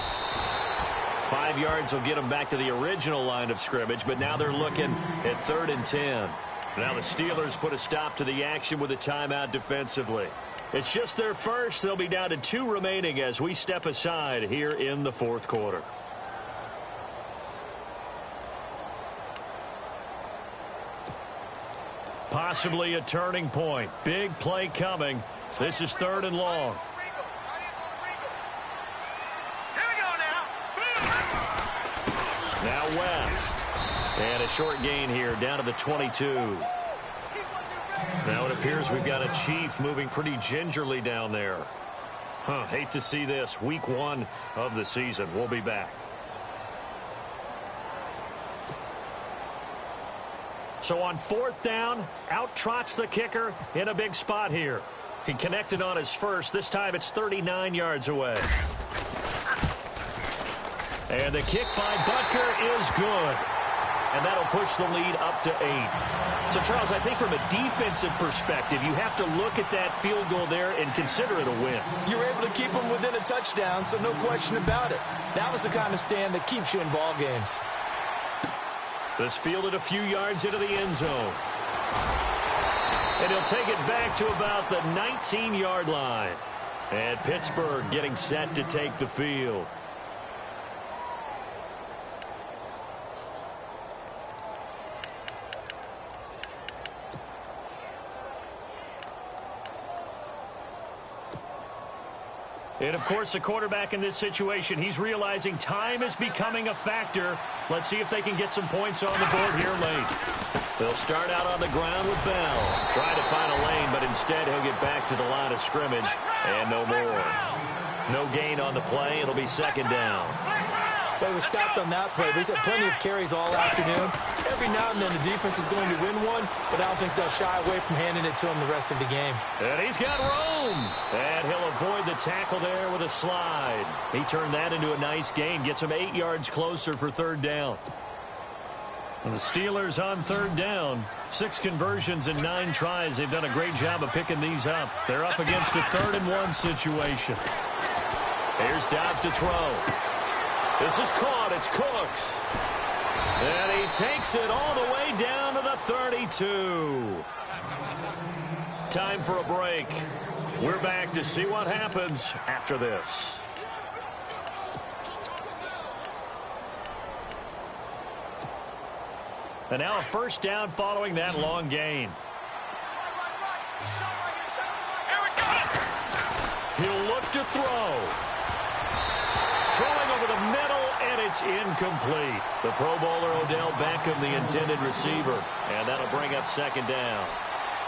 5 yards will get them back to the original line of scrimmage, but now they're looking at 3rd and 10. Now the Steelers put a stop to the action with a timeout defensively. It's just their first. They'll be down to 2 remaining as we step aside here in the 4th quarter. Possibly a turning point. Big play coming. This is 3rd and long. Here we go now. Now West. And a short gain here, down to the 22. Now it appears we've got a Chief moving pretty gingerly down there. Hate to see this. Week 1 of the season. We'll be back. So on 4th down, out trots the kicker in a big spot here. He connected on his first. This time it's 39 yards away. And the kick by Butker is good. And that'll push the lead up to 8. So, Charles, I think from a defensive perspective, you have to look at that field goal there and consider it a win. You're able to keep them within a touchdown, so no question about it. That was the kind of stand that keeps you in ball games. This fielded a few yards into the end zone. And he'll take it back to about the 19-yard line. And Pittsburgh getting set to take the field. And, of course, the quarterback in this situation, he's realizing time is becoming a factor. Let's see if they can get some points on the board here late. They'll start out on the ground with Bell. Trying to find a lane, but instead he'll get back to the line of scrimmage. And no more. No gain on the play. It'll be 2nd down. They were stopped on that play, but he's had plenty of carries all afternoon. Every now and then the defense is going to win one, but I don't think they'll shy away from handing it to him the rest of the game. And he's got room. And he'll avoid the tackle there with a slide. He turned that into a nice gain. Gets him 8 yards closer for 3rd down. And the Steelers on 3rd down. 6 conversions and 9 tries. They've done a great job of picking these up. They're up against a 3rd and 1 situation. Here's Dobbs to throw. This is caught. It's Cooks. And he takes it all the way down to the 32. Time for a break. We're back to see what happens after this. And now a 1st down following that long gain. He'll look to throw. Throwing over the middle, and it's incomplete. The Pro Bowler Odell Beckham, the intended receiver. And that'll bring up 2nd down.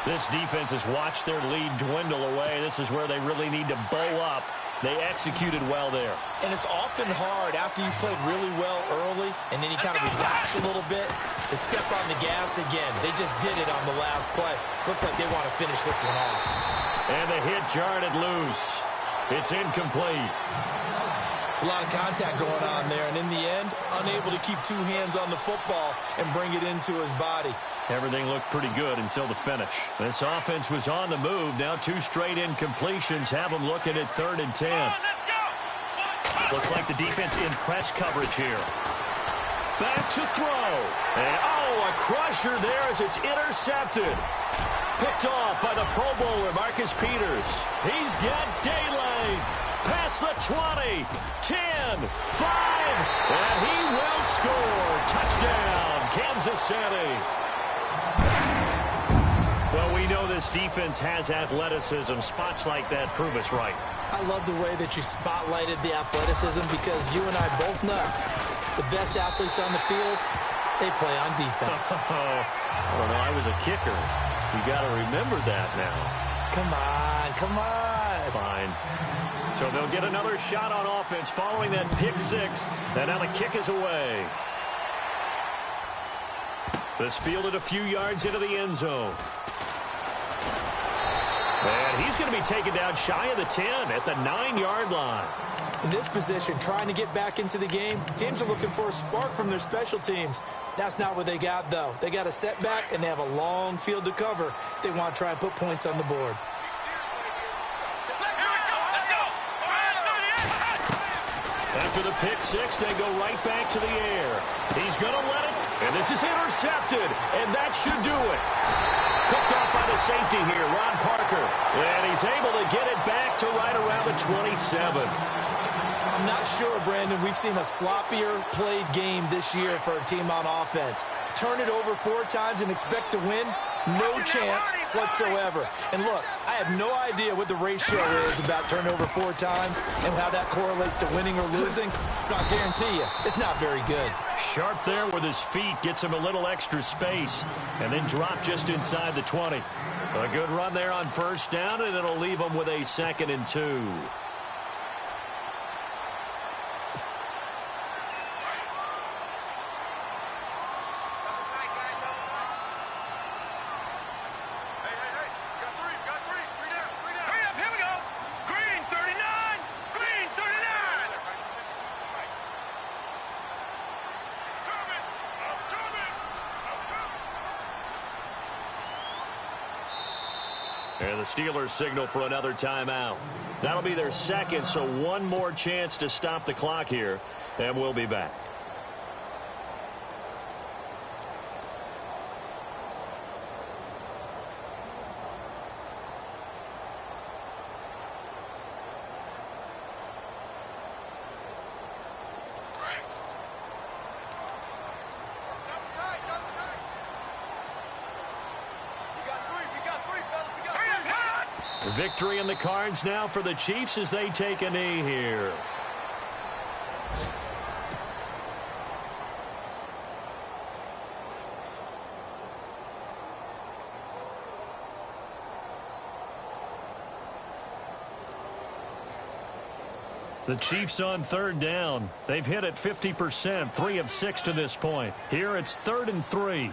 This defense has watched their lead dwindle away. This is where they really need to bow up. They executed well there. And it's often hard after you've played really well early and then you kind of relax a little bit to step on the gas again. They just did it on the last play. Looks like they want to finish this one off. And the hit jarred it loose. It's incomplete. It's a lot of contact going on there, and in the end, unable to keep 2 hands on the football and bring it into his body. Everything looked pretty good until the finish. This offense was on the move. Now 2 straight incompletions have them looking at 3rd and 10. Looks like the defense in press coverage here. Back to throw. And, a crusher there as it's intercepted. Picked off by the Pro Bowler, Marcus Peters. He's got daylight. Past the 20, 10, 5, and he will score. Touchdown, Kansas City. Well, we know this defense has athleticism. Spots like that prove us right. I love the way that you spotlighted the athleticism because you and I both know the best athletes on the field, they play on defense. Well, no, I was a kicker. You got to remember that now. Come on, come on. Fine. So they'll get another shot on offense following that pick 6. And now the kick is away. This fielded a few yards into the end zone. And he's going to be taken down shy of the 10 at the 9-yard line. In this position, trying to get back into the game, teams are looking for a spark from their special teams. That's not what they got, though. They got a setback, and they have a long field to cover if they want to try and put points on the board. After the pick 6, they go right back to the air. He's going to let it, and this is intercepted, and that should do it. Picked off by the safety here, Ron Parker, and he's able to get it back to right around the 27. I'm not sure, Brandon, we've seen a sloppier played game this year for a team on offense. Turn it over 4 times and expect to win, No chance whatsoever. And look, I have no idea what the ratio is about turnover 4 times and how that correlates to winning or losing. But I guarantee you, it's not very good. Sharp there with his feet, gets him a little extra space, and then drop just inside the 20. A good run there on first down, and it'll leave him with a 2nd and 2. And the Steelers signal for another timeout. That'll be their 2nd, so one more chance to stop the clock here, and we'll be back. Victory in the cards now for the Chiefs as they take a knee here. The Chiefs on 3rd down. They've hit it 50%, 3 of 6 to this point. Here it's 3rd and 3.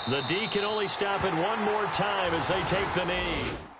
The D can only stop it one more time as they take the knee.